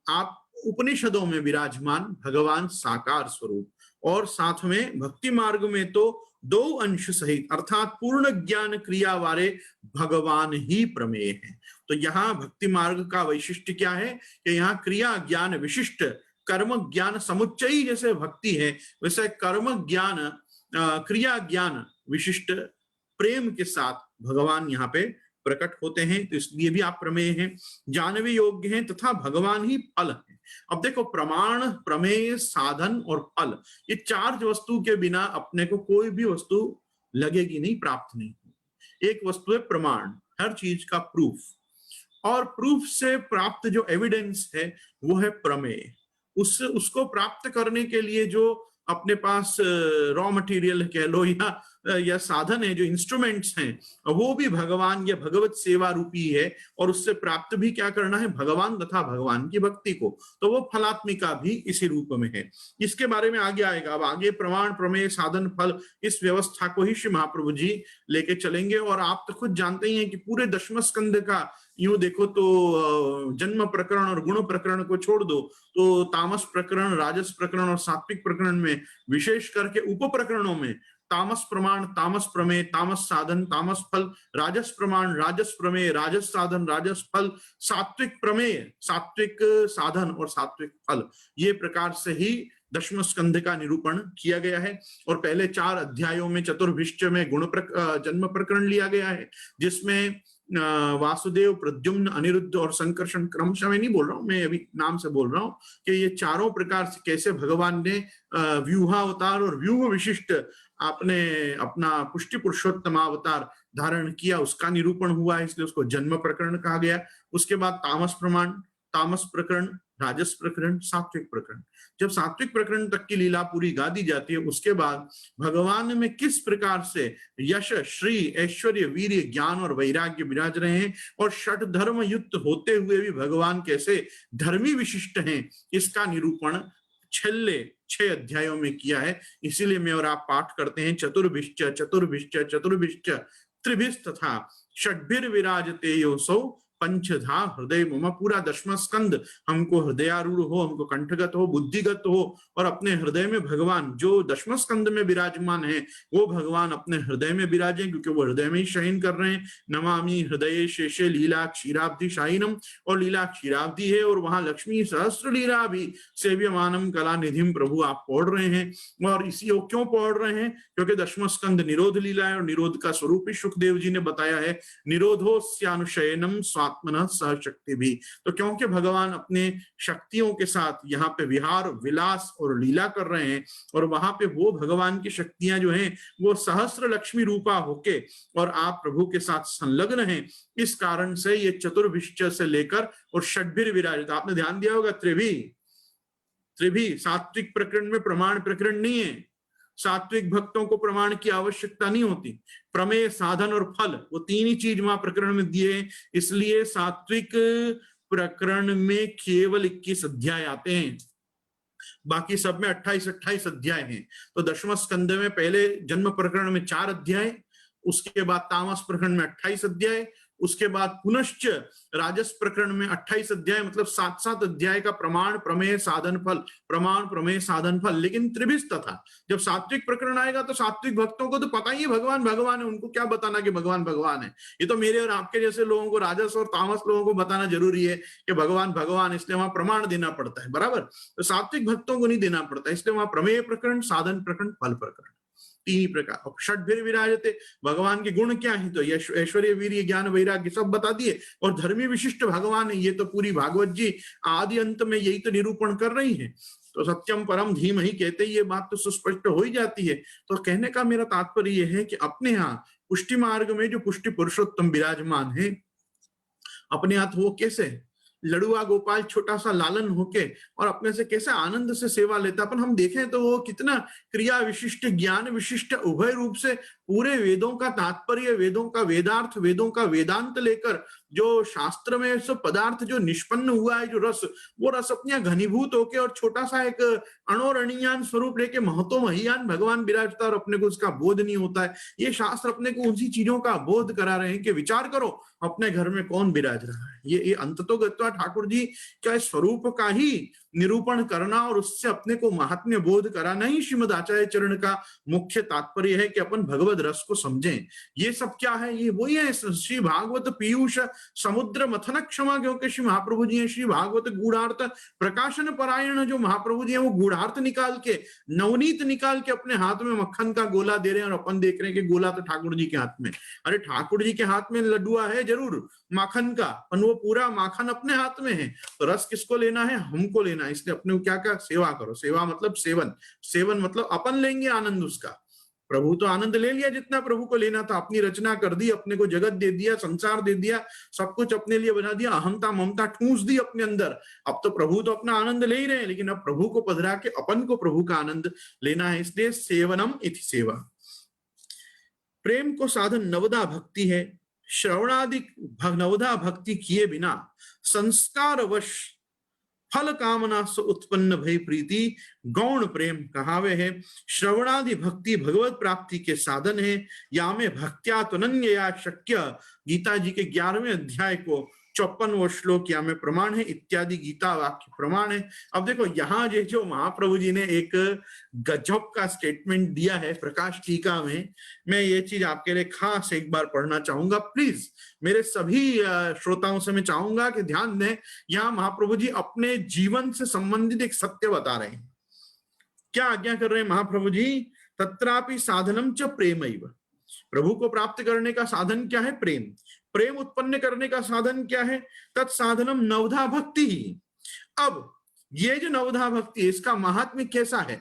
आप उपनिषदों में विराजमान भगवान साकार स्वरूप, और साथ में भक्ति मार्ग में तो दो अंश सहित अर्थात पूर्ण ज्ञान क्रिया वाले भगवान ही प्रमेय है। तो यहाँ भक्ति मार्ग का वैशिष्ट्य क्या है कि यहाँ क्रिया ज्ञान विशिष्ट कर्म ज्ञान समुच्चयी जैसे भक्ति है वैसे कर्म ज्ञान क्रिया ज्ञान विशिष्ट प्रेम के साथ भगवान यहाँ पे प्रकट होते हैं। तो इसलिए भी आप प्रमेय हैं, जानवे योग्य हैं तथा भगवान ही फल है। अब देखो, प्रमाण, प्रमेय, साधन और फल, ये चार वस्तु के बिना अपने को कोई भी वस्तु लगेगी नहीं, प्राप्त नहीं। एक वस्तु है प्रमाण, हर चीज का प्रूफ, और प्रूफ से प्राप्त जो एविडेंस है वो है प्रमेय। उसको प्राप्त करने के लिए जो अपने पास रॉ मटेरियल कह लो या साधन है, जो इंस्ट्रूमेंट्स हैं, वो भी भगवान या भगवत सेवा रूपी है, और उससे प्राप्त भी क्या करना है, भगवान तथा भगवान की भक्ति को। तो वो फलात्मिका भी इसी रूप में है। इसके बारे में आगे आएगा। अब आगे प्रमाण, प्रमेय, साधन, फल, इस व्यवस्था को ही श्री महाप्रभु जी लेके चलेंगे। और आप तो खुद जानते ही हैं कि पूरे दशम स्कंद का यूं देखो तो जन्म प्रकरण और गुण प्रकरण को छोड़ दो तो तामस प्रकरण, राजस प्रकरण और सात्विक प्रकरण में, विशेष करके उप प्रकरणों में तामस प्रमाण, तामस प्रमेय, तामस साधन, तामस फल, राजस प्रमाण, राजस प्रमेय, राजस साधन, राजस फल, सात्विक प्रमेय, सात्विक साधन और सात्विक फल, ये प्रकार से ही दशम स्कंध का निरूपण किया गया है। और पहले 4 अध्यायों में चतुर्भिष्ट में जन्म प्रकरण लिया गया है, जिसमें वासुदेव, प्रद्युम्न, अनिरुद्ध और संकर्षण, क्रमशः मैं नहीं बोल रहा हूं, मैं अभी नाम से बोल रहा हूं कि ये चारों प्रकार से कैसे भगवान ने व्यूहावतार और व्यूह विशिष्ट आपने अपना पुष्टि पुरुषोत्तम अवतार धारण किया, उसका निरूपण हुआ है, इसलिए उसको जन्म प्रकरण कहा गया। उसके बाद तामस प्रमाण, तामस प्रकरण, राजस प्रकरण, सात्विक प्रकरण। जब सात्विक प्रकरण तक की लीला पूरी गा दी जाती है, उसके बाद भगवान में किस प्रकार से यश, श्री, ऐश्वर्य, वीर्य, ज्ञान और वैराग्य विराज रहे हैं, और षट धर्म युक्त होते हुए भी भगवान कैसे धर्मी विशिष्ट हैं, इसका निरूपण छेल्ले 6 अध्यायों में किया है। इसीलिए मैं और आप पाठ करते हैं चतुर्भिश्च चतुर्भिश्च चतुर्भिश्च त्रिभिश्च तथा षड्भिर विराजते योसौ पंचधा हृदय मम। पूरा दशम स्कंद हमको हृदयारूढ़ हो, हमको कंठगत हो, बुद्धिगत हो, और अपने हृदय में भगवान जो दशम स्कंद में विराजमान है वो भगवान अपने हृदय में विराजे, क्योंकि वो हृदय में ही शयन कर रहे हैं। नमामि हृदय शेषे लीला क्षीराब्धि शायिनम, और लीला क्षीराब्धि है और वहां लक्ष्मी सहस्त्र लीला भी सेव्यमानम कला निधिम प्रभु आप पढ़ रहे हैं। और इसी क्यों पढ़ रहे हैं, क्योंकि दशम स्कंद निरोध लीला है, और निरोध का स्वरूप ही सुखदेव जी ने बताया है। निरोधो स्यानुशयनम स्वात्मनः सह शक्ति भी। तो क्योंकि भगवान अपने शक्तियों के साथ यहाँ पे विहार विलास और लीला कर रहे हैं, और वहां पे वो भगवान की शक्तियां जो हैं वो सहस्र लक्ष्मी रूपा होके और आप प्रभु के साथ संलग्न हैं, इस कारण से ये चतुर्भिश्च से लेकर और षड्भिर विराजित। आपने ध्यान दिया होगा त्रिभी, त्रिभी सात्विक प्रकरण में प्रमाण प्रकरण नहीं है। सात्विक भक्तों को प्रमाण की आवश्यकता नहीं होती। प्रमेय, साधन और फल, वो तीन ही चीज वहां प्रकरण में दिए, इसलिए सात्विक प्रकरण में केवल 21 अध्याय आते हैं, बाकी सब में 28 अध्याय हैं। तो दशम स्कंद में पहले जन्म प्रकरण में 4 अध्याय, उसके बाद तामस प्रकरण में 28 अध्याय, उसके बाद पुनश्च राजस प्रकरण में 28 अध्याय, मतलब 7 अध्याय का प्रमाण प्रमेय साधन फल, प्रमाण प्रमेय साधन फल। लेकिन त्रिभिष था, जब सात्विक प्रकरण आएगा तो सात्विक भक्तों को तो पता ही है भगवान भगवान है, उनको क्या बताना कि भगवान भगवान है। ये तो मेरे और आपके जैसे लोगों को, राजस और तामस लोगों को बताना जरूरी है कि भगवान भगवान, इसलिए वहां प्रमाण देना पड़ता है, बराबर। तो सात्विक भक्तों को नहीं देना पड़ता, इसलिए वहां प्रमेय प्रकरण, साधन प्रकरण, फल प्रकरण, तीन ही प्रकार। षड्भिर विराजते, भगवान के गुण क्या है, तो यश ऐश्वर्य वीर्य ज्ञान वैराग्य सब बता दिए, और धर्मी विशिष्ट भगवान है। ये तो पूरी भागवत जी आदि अंत में यही तो निरूपण कर रही है। तो सत्यम परम धीमहि कहते ये बात तो सुस्पष्ट हो ही जाती है। तो कहने का मेरा तात्पर्य यह है कि अपने यहाँ पुष्टि मार्ग में जो पुष्टि पुरुषोत्तम विराजमान है, अपने हाथ वो कैसे लड़ुआ गोपाल छोटा सा लालन होके और अपने से कैसे आनंद से सेवा लेता, अपन हम देखें तो वो कितना क्रिया विशिष्ट, ज्ञान विशिष्ट, उभय रूप से पूरे वेदों का तात्पर्य, वेदों का वेदार्थ, वेदों का वेदांत लेकर जो शास्त्र में सब पदार्थ जो निष्पन्न हुआ है, जो रस, वो रस अपने घनीभूत होके और छोटा सा एक अणोरणीयान स्वरूप लेके महतो महियान भगवान विराजता, और अपने को उसका बोध नहीं होता है। ये शास्त्र अपने को उसी चीजों का बोध करा रहे हैं कि विचार करो अपने घर में कौन विराज रहा है। ये अंततोगत्वा ठाकुर जी का स्वरूप का ही निरूपण करना और उससे अपने को महात्म्य बोध कराना ही श्रीमद आचार्य चरण का मुख्य तात्पर्य है कि अपन भगवद रस को समझें। ये सब क्या है, ये वही है श्री भागवत पीयूष समुद्र मथन क्षमा, क्योंकि श्री महाप्रभु जी हैं श्री भागवत गूढ़ार्थ प्रकाशन परायण। जो महाप्रभु जी हैं वो गूढ़ार्थ निकाल के, नवनीत निकाल के अपने हाथ में मक्खन का गोला दे रहे हैं, और अपन देख रहे हैं कि गोला तो ठाकुर जी के हाथ में। अरे ठाकुर जी के हाथ में लड्डुआ है जरूर माखन का, पर वो पूरा माखन अपने हाथ में है। तो रस किसको लेना है, हमको लेना है। इसलिए अपने को क्या क्या सेवा करो, सेवा मतलब सेवन, सेवन मतलब अपन लेंगे आनंद उसका। प्रभु तो आनंद ले लिया जितना प्रभु को लेना था, अपनी रचना कर दी, अपने को जगत दे दिया, संसार दे दिया, सब कुछ अपने लिए बना दिया, अहमता ममता ठूंस दी अपने अंदर। अब तो प्रभु तो अपना आनंद ले ही रहे हैं, लेकिन अब प्रभु को पधरा के अपन को प्रभु का आनंद लेना है। इसलिए सेवनम इति सेवा। प्रेम को साधन नवदा भक्ति है। श्रवणादि नवदा भक्ति किए बिना संस्कार वश फल कामना से उत्पन्न भई प्रीति गौण प्रेम कहावे है। श्रवणादि भक्ति भगवत प्राप्ति के साधन है। या में भक्त्या तुनन्या शक्य, गीता जी के 11वें अध्याय को 54वां श्लोक या में प्रमाण है, इत्यादि गीता वाक्य प्रमाण है। अब देखो यहाँ जो महाप्रभु जी ने एक गजब का स्टेटमेंट दिया है प्रकाश टीका में, मैं ये चीज आपके लिए खास एक बार पढ़ना चाहूंगा। प्लीज मेरे सभी श्रोताओं से मैं चाहूंगा कि ध्यान दें। यहाँ महाप्रभु जी अपने जीवन से संबंधित एक सत्य बता रहे हैं। क्या आज्ञा कर रहे हैं महाप्रभु जी? तत्रापि साधनम च प्रेमैव। प्रभु को प्राप्त करने का साधन क्या है? प्रेम। प्रेम उत्पन्न करने का साधन क्या है? तत्साधनम नवधा भक्ति ही। अब ये जो नवधा भक्ति है, इसका महात्म्य कैसा है?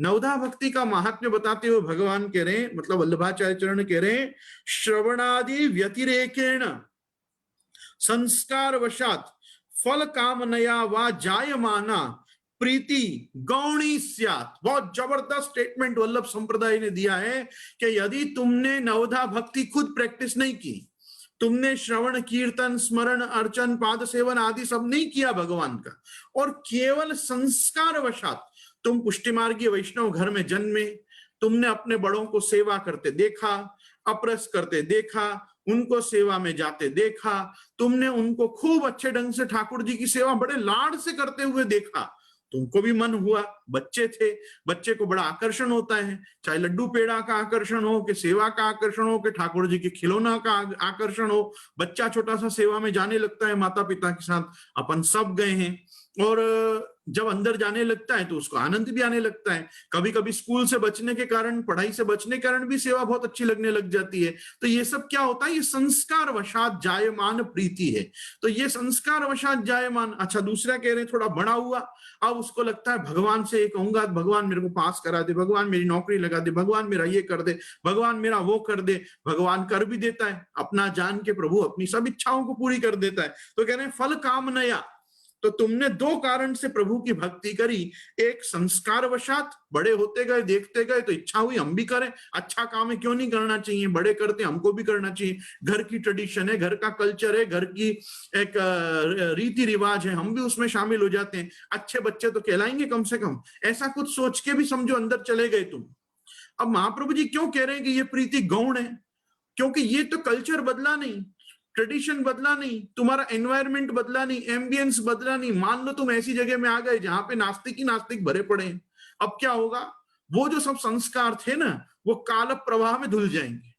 नवधा भक्ति का महात्म्य बताते हुए भगवान कह रहे हैं, मतलब वल्लभाचार्य चरण कह रहे हैं, श्रवणादि व्यतिरेकेण संस्कार वशात फल कामनया वा जायमाना प्रीति गौणी स्यात्। बहुत जबरदस्त स्टेटमेंट वल्लभ संप्रदाय ने दिया है कि यदि तुमने नवधा भक्ति खुद प्रैक्टिस नहीं की, तुमने श्रवण कीर्तन स्मरण अर्चन पाद सेवन आदि सब नहीं किया भगवान का, और केवल संस्कार वशात तुम पुष्टि मार्गीय वैष्णव घर में जन्मे, तुमने अपने बड़ों को सेवा करते देखा, अपरस करते देखा, उनको सेवा में जाते देखा, तुमने उनको खूब अच्छे ढंग से ठाकुर जी की सेवा बड़े लाड से करते हुए देखा, तुमको भी मन हुआ, बच्चे थे, बच्चे को बड़ा आकर्षण होता है, चाहे लड्डू पेड़ा का आकर्षण हो, कि सेवा का आकर्षण हो, कि ठाकुर जी के खिलौना का आकर्षण हो। बच्चा छोटा सा सेवा में जाने लगता है माता पिता के साथ। अपन सब गए हैं, और जब अंदर जाने लगता है तो उसको आनंद भी आने लगता है। कभी कभी स्कूल से बचने के कारण, पढ़ाई से बचने के कारण भी सेवा बहुत अच्छी लगने लग जाती है। तो ये सब क्या होता है, ये संस्कार वशात जायमान प्रीति है। तो ये संस्कार वशात जायमान। अच्छा, दूसरा कह रहे हैं थोड़ा बड़ा हुआ, अब उसको लगता है भगवान से ये कहूंगा, भगवान मेरे को पास करा दे, भगवान मेरी नौकरी लगा दे, भगवान मेरा ये कर दे, भगवान मेरा वो कर दे। भगवान कर भी देता है, अपना जान के प्रभु अपनी सब इच्छाओं को पूरी कर देता है। तो कह रहे हैं फल कामनया। तो तुमने दो कारण से प्रभु की भक्ति करी। एक संस्कार वशात, बड़े होते गए, देखते गए तो इच्छा हुई हम भी करें, अच्छा काम है क्यों नहीं करना चाहिए, बड़े करते हमको भी करना चाहिए, घर की ट्रेडिशन है, घर का कल्चर है, घर की एक रीति रिवाज है, हम भी उसमें शामिल हो जाते हैं, अच्छे बच्चे तो कहलाएंगे कम से कम। ऐसा कुछ सोच के भी समझो अंदर चले गए तुम। अब महाप्रभु जी क्यों कह रहे हैं कि ये प्रीति गौण है? क्योंकि ये तो कल्चर बदला नहीं, ट्रेडिशन बदला नहीं, तुम्हारा एनवायरनमेंट बदला नहीं, एम्बियंस बदला नहीं। मान लो तुम ऐसी जगह में आ गए जहां पे नास्तिक ही नास्तिक भरे पड़े हैं, अब क्या होगा? वो जो सब संस्कार थे ना, वो काल प्रवाह में धुल जाएंगे।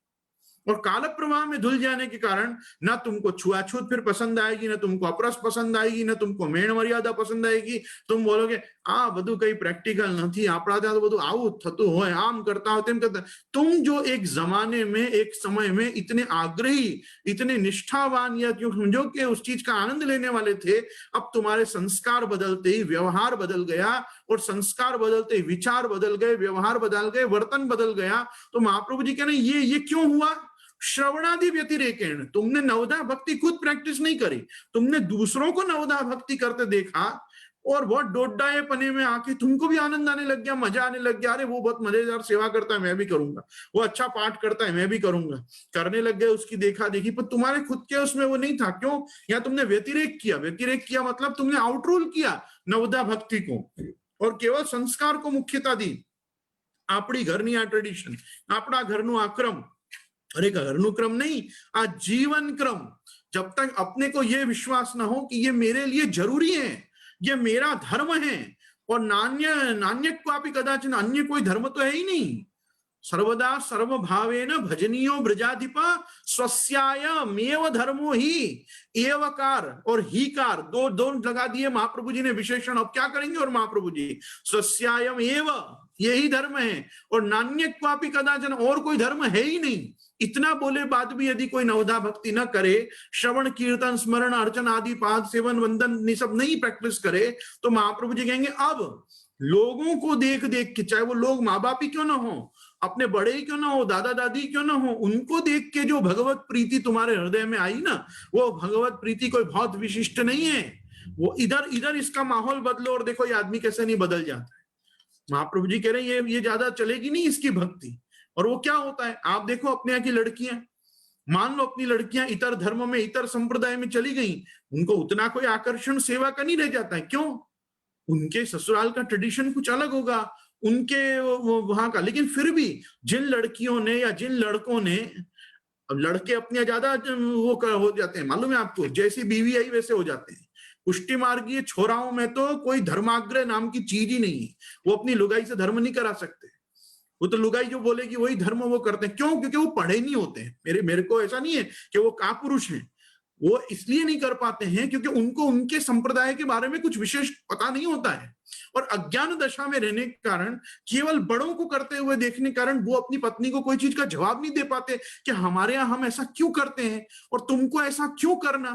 और काल प्रवाह में धुल जाने के कारण ना तुमको छुआछूत फिर पसंद आएगी, ना तुमको अपरस पसंद आएगी, ना तुमको मेण मर्यादा पसंद आएगी। तुम बोलोगे आ બધું કઈ પ્રેક્ટિકલ નથી, આપણા ત્યાં તો બધું આવું થતું હોય, આમ કરતા હોય તેમ करता। तुम जो एक जमाने में, एक समय में इतने आग्रही, इतने निष्ठावान, या क्यों समझो कि उस चीज का आनंद लेने वाले थे, अब तुम्हारे संस्कार बदलते ही व्यवहार बदल गया, और संस्कार बदलते ही विचार बदल गए, व्यवहार बदल गए, वर्तन बदल गया। तो महाप्रभु जी कह रहे हैं ये क्यों हुआ? श्रवणादि व्यतिरेकेण। तुमने नवदा भक्ति खुद प्रैक्टिस नहीं करी, तुमने दूसरों को नवदा भक्ति करते देखा, और बहुत डोडाए पने में आके तुमको भी आनंद आने लग गया, मजा आने लग गया। अरे वो बहुत मजेदार सेवा करता है, मैं भी करूंगा, वो अच्छा पाठ करता है, मैं भी करूंगा, करने लग गए उसकी देखा देखी। पर तुम्हारे खुद के उसमें वो नहीं था। क्यों? या तुमने व्यतिरेक किया। व्यतिरेक किया मतलब तुमने आउटरूल किया नवदा भक्ति को, और केवल संस्कार को मुख्यता दी। આપણી ઘરની આ ટ્રેડિશન, આપણા ઘરનું આ ક્રમ, अरे घरनु क्रम नहीं, आज जीवन क्रम। जब तक अपने को यह विश्वास न हो कि ये मेरे लिए जरूरी है, ये मेरा धर्म है, और नान्य नान्य क्वापि कदाचिन, अन्य कोई धर्म तो है ही नहीं। सर्वदा सर्वभावेन भजनीयो ब्रजाधिप स्वस्यायमेव धर्मो ही। एवकार और हीकार दो लगा दिए महाप्रभु जी ने विशेषण। अब क्या करेंगे? और महाप्रभु जी स्वस्यायम एव, यही धर्म है, और नान्य क्वापि कदाचन, और कोई धर्म है ही नहीं। इतना बोले बाद भी यदि कोई नवदा भक्ति न करे, श्रवण कीर्तन स्मरण अर्चन आदि पाद सेवन वंदन ये सब नहीं प्रैक्टिस करे, तो महाप्रभु जी कहेंगे अब लोगों को देख देख के, चाहे वो लोग माँ बाप ही क्यों ना हो, अपने बड़े ही क्यों ना हो, दादा दादी क्यों ना हो, उनको देख के जो भगवत प्रीति तुम्हारे हृदय में आई ना, वो भगवत प्रीति कोई बहुत विशिष्ट नहीं है। वो इधर इधर इसका माहौल बदलो और देखो ये आदमी कैसे नहीं बदल जाता है। महाप्रभु जी कह रहे हैं ये ज्यादा चलेगी नहीं इसकी भक्ति। और वो क्या होता है, आप देखो अपने यहाँ की लड़कियां, मान लो अपनी लड़कियां इतर धर्म में, इतर संप्रदाय में चली गई, उनको उतना कोई आकर्षण सेवा का नहीं रह जाता है। क्यों? उनके ससुराल का ट्रेडिशन कुछ अलग होगा, उनके वहां का। लेकिन फिर भी जिन लड़कियों ने या जिन लड़कों ने, अब लड़के अपने ज्यादा वो हो जाते हैं, मालूम है आपको, जैसी बीवी आई वैसे हो जाते हैं। पुष्टि मार्गीय छोराओं में तो कोई धर्माग्रह नाम की चीज ही नहीं है। वो अपनी लुगाई से धर्म नहीं करा सकते। वो तो लुगाई जो बोलेगी वही धर्म वो करते हैं। क्यों? क्योंकि वो पढ़े नहीं होते हैं। मेरे को ऐसा नहीं है कि वो कापुरुष हैं, वो इसलिए नहीं कर पाते हैं क्योंकि उनको उनके संप्रदाय के बारे में कुछ विशेष पता नहीं होता है। और अज्ञान दशा में रहने के कारण, केवल बड़ों को करते हुए देखने के कारण, वो अपनी पत्नी को कोई चीज का जवाब नहीं दे पाते कि हमारे यहाँ हम ऐसा क्यों करते हैं और तुमको ऐसा क्यों करना।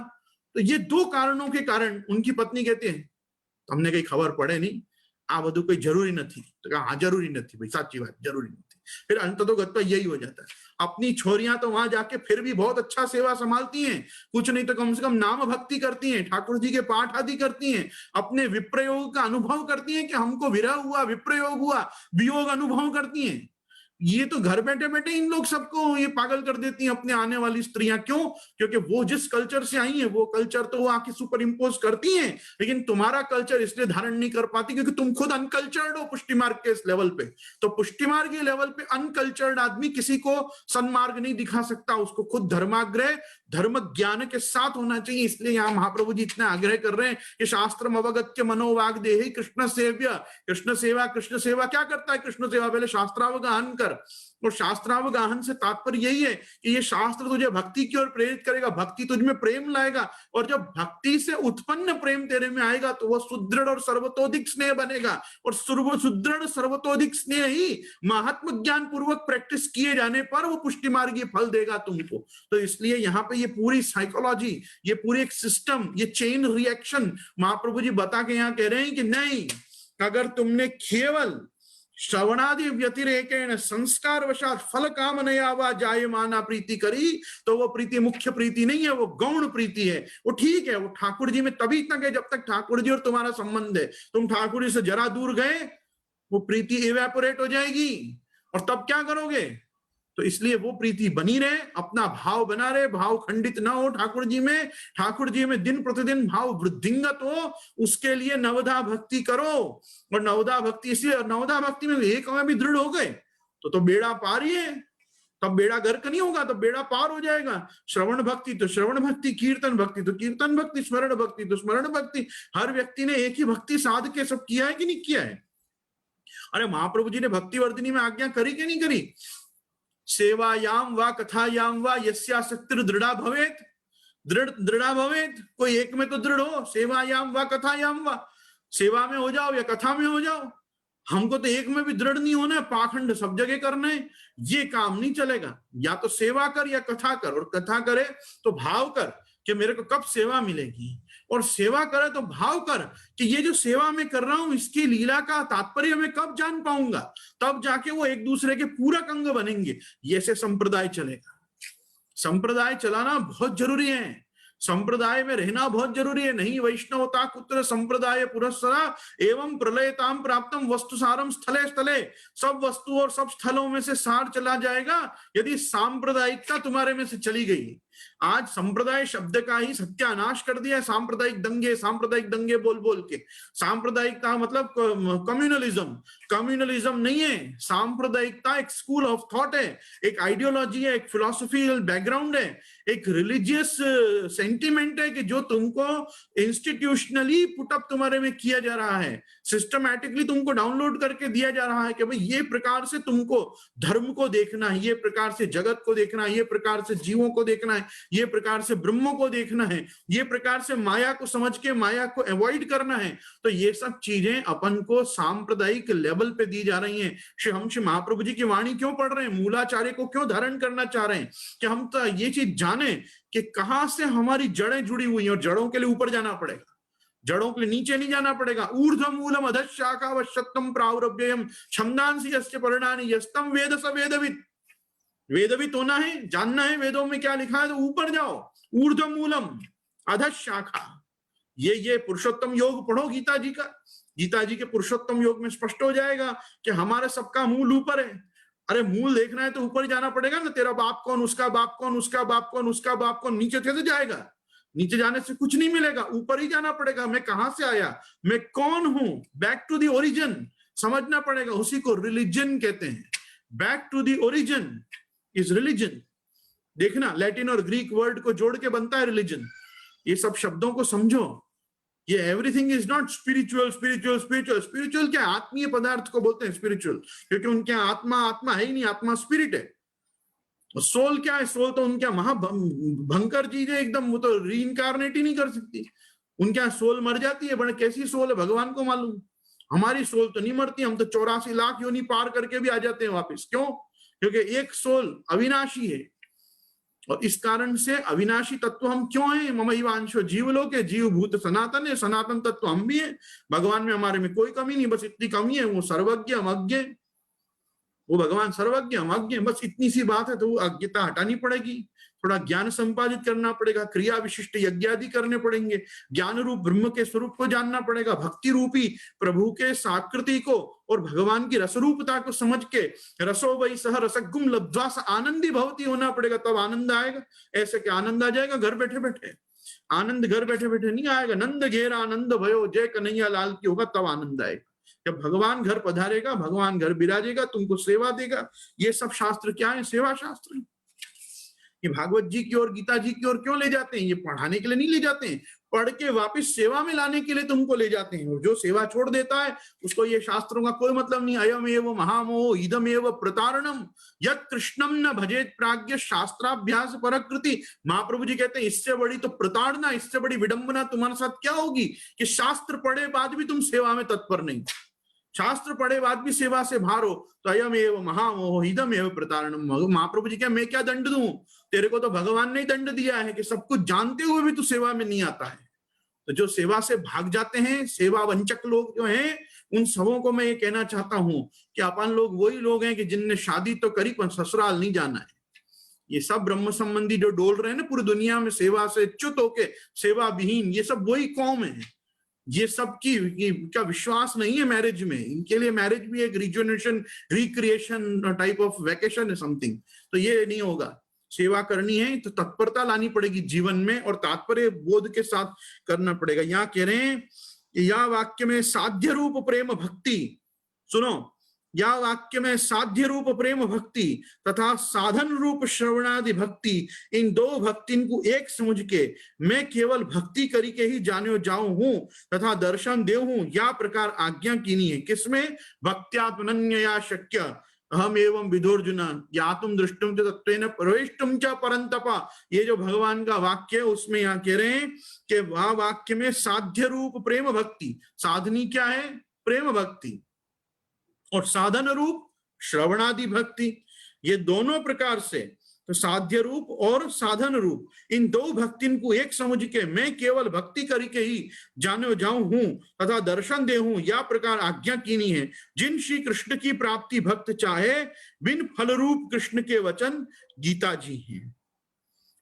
तो ये दो कारणों के कारण उनकी पत्नी कहती है તમને કઈ ખબર પડે નહીં, આ બધું કોઈ જરૂરી નથી। तो कहा हाँ जरूरी नहीं भाई, साची बात, जरूरी नहीं। फिर अंत तो गत्ता यही हो जाता है। अपनी छोरियां तो वहां जाके फिर भी बहुत अच्छा सेवा संभालती हैं, कुछ नहीं तो कम से कम नाम भक्ति करती हैं, ठाकुर जी के पाठ आदि करती हैं, अपने विप्रयोग का अनुभव करती हैं कि हमको विरह हुआ, विप्रयोग हुआ, वियोग अनुभव करती हैं। ये तो घर बैठे बैठे इन लोग सबको ये पागल कर देती हैं, अपने आने वाली स्त्रियां। क्यों? क्योंकि वो जिस कल्चर से आई हैं वो कल्चर तो वो आके सुपर इम्पोज करती हैं, लेकिन तुम्हारा कल्चर इसलिए धारण नहीं कर पाती क्योंकि तुम खुद अनकल्चर्ड हो पुष्टि मार्ग के इस लेवल पे। तो पुष्टि मार्ग के लेवल पे अनकल्चर्ड आदमी किसी को सन्मार्ग नहीं दिखा सकता, उसको खुद धर्माग्रह, धर्म ज्ञान के साथ होना चाहिए। इसलिए यहाँ महाप्रभु जी इतना आग्रह कर रहे हैं कि शास्त्र अवगत्य मनोवाग देहि कृष्ण सेव्य। कृष्ण सेवा, कृष्ण सेवा क्या करता है? कृष्ण सेवा पहले शास्त्रावगाहन कर, और शास्त्रावगाहन से तात्पर्य यही है कि ये शास्त्र तुझे भक्ति की ओर प्रेरित करेगा, भक्ति तुझ में प्रेम लाएगा, और जब भक्ति से उत्पन्न प्रेम तेरे में आएगा तो वह सुदृढ़ और सर्वतोधिक स्नेह बनेगा, और सुदृढ़ सर्वतोधिक स्नेह ही महात्म ज्ञान पूर्वक प्रैक्टिस किए जाने पर वो पुष्टि मार्गीय फल देगा तुमको। तो इसलिए यहाँ पे ये पूरी साइकोलॉजी, ये पूरी एक सिस्टम, ये चेन रिएक्शन महाप्रभु जी बता के यहाँ कह रहे हैं कि नहीं, अगर तुमने केवल श्रवणादि व्यतिरेकेण संस्कार वशात फल कामनया वा जायमाना प्रीति करी तो वो प्रीति मुख्य प्रीति नहीं है, वो गौण प्रीति है। वो ठीक है, वो ठाकुर जी में तभी तक है जब तक ठाकुर जी और तुम्हारा संबंध है। तुम ठाकुर जी से जरा दूर गए, वो प्रीति इवेपोरेट हो जाएगी, और तब क्या करोगे? तो इसलिए वो प्रीति बनी रहे, अपना भाव बना रहे, भाव खंडित ना हो ठाकुर जी में दिन प्रतिदिन भाव वृद्धिंगत हो, उसके लिए नवधा भक्ति करो। और नवधा भक्ति इसलिए, नवधा भक्ति में एक में भी दृढ़ हो गए तो बेड़ा पार ही है, तब बेड़ा गर्क नहीं होगा, तो बेड़ा पार हो जाएगा। श्रवण भक्ति तो श्रवण भक्ति, कीर्तन भक्ति तो कीर्तन भक्ति, स्मरण भक्ति तो स्मरण भक्ति। हर व्यक्ति ने एक ही भक्ति साध के सब किया है कि नहीं किया है? अरे महाप्रभु जी ने भक्ति वर्धिनी में आज्ञा करी कि नहीं करी? सेवायाम वा कथायाम वा यस्यासक्तिर् दृढ़ा भवेत, दृढ़ा भवेत। कोई एक में तो दृढ़ हो, सेवायाम वा कथायाम वा, सेवा में हो जाओ या कथा में हो जाओ। हमको तो एक में भी दृढ़ नहीं होना है, पाखंड सब जगह करना है, ये काम नहीं चलेगा। या तो सेवा कर या कथा कर, और कथा करे तो भाव कर कि मेरे को कब सेवा मिलेगी, और सेवा करे तो भाव कर कि ये जो सेवा मैं कर रहा हूं इसकी लीला का तात्पर्य मैं कब जान पाऊंगा, तब जाके वो एक दूसरे के पूरक अंग बनेंगे। ये से संप्रदाय चलेगा। संप्रदाय चलाना बहुत जरूरी है, संप्रदाय में रहना बहुत जरूरी है। नहीं वैष्णवता कुत्र संप्रदाय पुरस्सरा एवं प्रलयताम प्राप्तम वस्तु सारम स्थले स्थले। सब वस्तु और सब स्थलों में से सार चला जाएगा यदि सांप्रदायिकता तुम्हारे में से चली गई। आज संप्रदाय शब्द का ही सत्यानाश कर दिया, सांप्रदायिक दंगे बोल बोल के। सांप्रदायिकता मतलब कम्युनलिज्म नहीं है। सांप्रदायिकता एक स्कूल ऑफ थॉट है, एक आइडियोलॉजी है, एक फिलोसफिकल बैकग्राउंड है, एक रिलीजियस सेंटिमेंट है कि जो तुमको इंस्टीट्यूशनली पुटअप तुम्हारे में किया जा रहा है, सिस्टमैटिकली तुमको डाउनलोड करके दिया जा रहा है कि भाई ये प्रकार से तुमको धर्म को देखना है, ये प्रकार से जगत को देखना है, ये प्रकार से जीवों को देखना है, ये प्रकार से ब्रह्म को देखना है, ये प्रकार से माया को समझ के माया को अवॉइड करना है। तो ये सब चीजें अपन को सांप्रदायिक लेवल पे दी जा रही हैं। हम श्री महाप्रभु जी की वाणी क्यों पढ़ रहे हैं, मूलाचार्य को क्यों धारण करना चाह रहे हैं कि हम तो ये चीज जाने कि कहां से हमारी जड़ें जुड़ी हुई हैं, और जड़ों के लिए ऊपर जाना पड़ेगा, जड़ों के लिए नीचे नहीं जाना पड़ेगा। ऊर्ध्व मूलम अधशाखा वशक्तम प्रावरभ्ययम छंदांसि यस्य पर्णानि यस्तम वेद स वेदवित्। वेदवित होना है, जानना है वेदों में क्या लिखा है, तो ऊपर जाओ। ऊर्ध्व मूलम अधशाखा, ये पुरुषोत्तम योग पढ़ो गीता जी का। गीता जी के पुरुषोत्तम योग में स्पष्ट हो जाएगा कि हमारे सबका मूल ऊपर है। अरे मूल देखना है तो ऊपर जाना पड़ेगा ना। तेरा बाप कौन, उसका बाप कौन, उसका बाप कौन, उसका बाप कौन, नीचे कैसे जाएगा? नीचे जाने से कुछ नहीं मिलेगा, ऊपर ही जाना पड़ेगा। मैं कहां से आया, मैं कौन हूं, बैक टू द ओरिजिन समझना पड़ेगा। उसी को रिलीजन कहते हैं। Back to the origin is religion. देखना, लैटिन और ग्रीक वर्ड को जोड़ के बनता है रिलीजन। ये सब शब्दों को समझो। ये everything is not spiritual. Spiritual क्या? आत्मीय पदार्थ को बोलते हैं स्पिरिचुअल, क्योंकि उनके आत्मा है ही नहीं, आत्मा स्पिरिट है। सोल क्या है? सोल तो उनके भंकर चीज है एकदम, वो तो रीइंकारनेट ही नहीं कर सकती। उनके यहाँ सोल मर जाती है, बड़े कैसी सोल है भगवान को मालूम। हमारी सोल तो नहीं मरती, हम तो 84 लाख योनि पार करके भी आ जाते हैं वापस। क्यों? क्योंकि एक सोल अविनाशी है, और इस कारण से अविनाशी तत्व हम क्यों हैं? ममैवांशो जीवलोक है, जीव भूत सनातन है, सनातन तत्व हम भी है। भगवान में हमारे में कोई कमी नहीं, बस इतनी कमी है वो सर्वज्ञ हम अज्ञ। वो भगवान सर्वज्ञ हम अज्ञ, बस इतनी सी बात है। तो वो अज्ञता हटानी पड़ेगी, थोड़ा ज्ञान संपादित करना पड़ेगा, क्रिया विशिष्ट यज्ञ आदि करने पड़ेंगे, ज्ञान रूप ब्रह्म के स्वरूप को जानना पड़ेगा, भक्ति रूपी प्रभु के साकृति को और भगवान की रसरूपता को समझ के रसो वही सह रसगुम लब्ध्वा स आनंदी भवती होना पड़ेगा, तब आनंद आएगा। ऐसे क्या आनंद आ जाएगा घर बैठे बैठे? आनंद घर बैठे बैठे नहीं आएगा। नंद घेरा आनंद भयो जय कन्हैया लाल की होगा, तब आनंद आएगा। जब भगवान घर पधारेगा, भगवान घर बिराजेगा, तुमको सेवा देगा। ये सब शास्त्र क्या है? सेवा शास्त्र। ये भागवत जी की और गीता जी की ओर क्यों ले जाते हैं? ये पढ़ाने के लिए नहीं ले जाते हैं, पढ़ के वापस सेवा में लाने के लिए तुमको ले जाते हैं। और जो सेवा छोड़ देता है उसको ये शास्त्रों का कोई मतलब नहीं। अयम एव महामोह इदम एव प्रतारणम यत् कृष्णम न भजेत प्राज्ञ शास्त्राभ्यास परकृति। महाप्रभु जी कहते हैं इससे बड़ी तो प्रताड़ना, इससे बड़ी विडंबना तुम्हारे साथ क्या होगी कि शास्त्र पढ़े बाद भी तुम सेवा में तत्पर नहीं, शास्त्र पढ़े बाद भी सेवा से बाहर हो। तो अयम एव महामोह इदम एव प्रतारणम। महाप्रभु जी क्या मैं क्या दंड दूं, तेरे को तो भगवान ने ही दंड दिया है कि सब कुछ जानते हुए भी तू सेवा में नहीं आता है। तो जो सेवा से भाग जाते हैं, सेवा वंचक लोग जो हैं, उन सबों को मैं ये कहना चाहता हूं कि अपन लोग वही लोग हैं कि जिनने शादी तो करी पर ससुराल नहीं जाना है। ये सब ब्रह्म संबंधी जो डोल रहे हैं ना पूरी दुनिया में सेवा से च्युत होके सेवा विहीन, ये सब वही कौम है। ये सब का विश्वास नहीं है मैरिज में। इनके लिए मैरिज भी एक रिजुनेशन, रिक्रिएशन टाइप ऑफ वेकेशन है समथिंग। तो ये नहीं होगा। सेवा करनी है तो तत्परता लानी पड़ेगी जीवन में और तात्पर्य बोध के साथ करना पड़ेगा। यहाँ कह रहे हैं कि या वाक्य में साध्य रूप प्रेम भक्ति, सुनो, या वाक्य में साध्य रूप प्रेम भक्ति तथा साधन रूप श्रवणादि भक्ति, इन दो भक्ति को एक समझ के मैं केवल भक्ति करी के ही जाने जाऊं हूं तथा दर्शन देव हूं, या प्रकार आज्ञा कीनी है। किसमें? भक्त्यात्मनन्यया शक्य हम एवं विदुर्जुन या तुम दृष्टुम च तत्वेन प्रवेष्टुम च परंतपा। ये जो भगवान का वाक्य है उसमें यहाँ कह रहे हैं कि वह वाक्य में साध्य रूप प्रेम भक्ति, साधनी क्या है? प्रेम भक्ति, और साधन रूप श्रवणादि भक्ति, ये दोनों प्रकार से, तो साध्य रूप और साधन रूप, इन दो भक्ति को एक समझ के मैं केवल भक्ति करी के ही जाने जाऊं हूं तथा दर्शन दे हूं, या प्रकार आज्ञा कीनी है। जिन श्री कृष्ण की प्राप्ति भक्त चाहे, बिन फल रूप कृष्ण के वचन गीता जी हैं।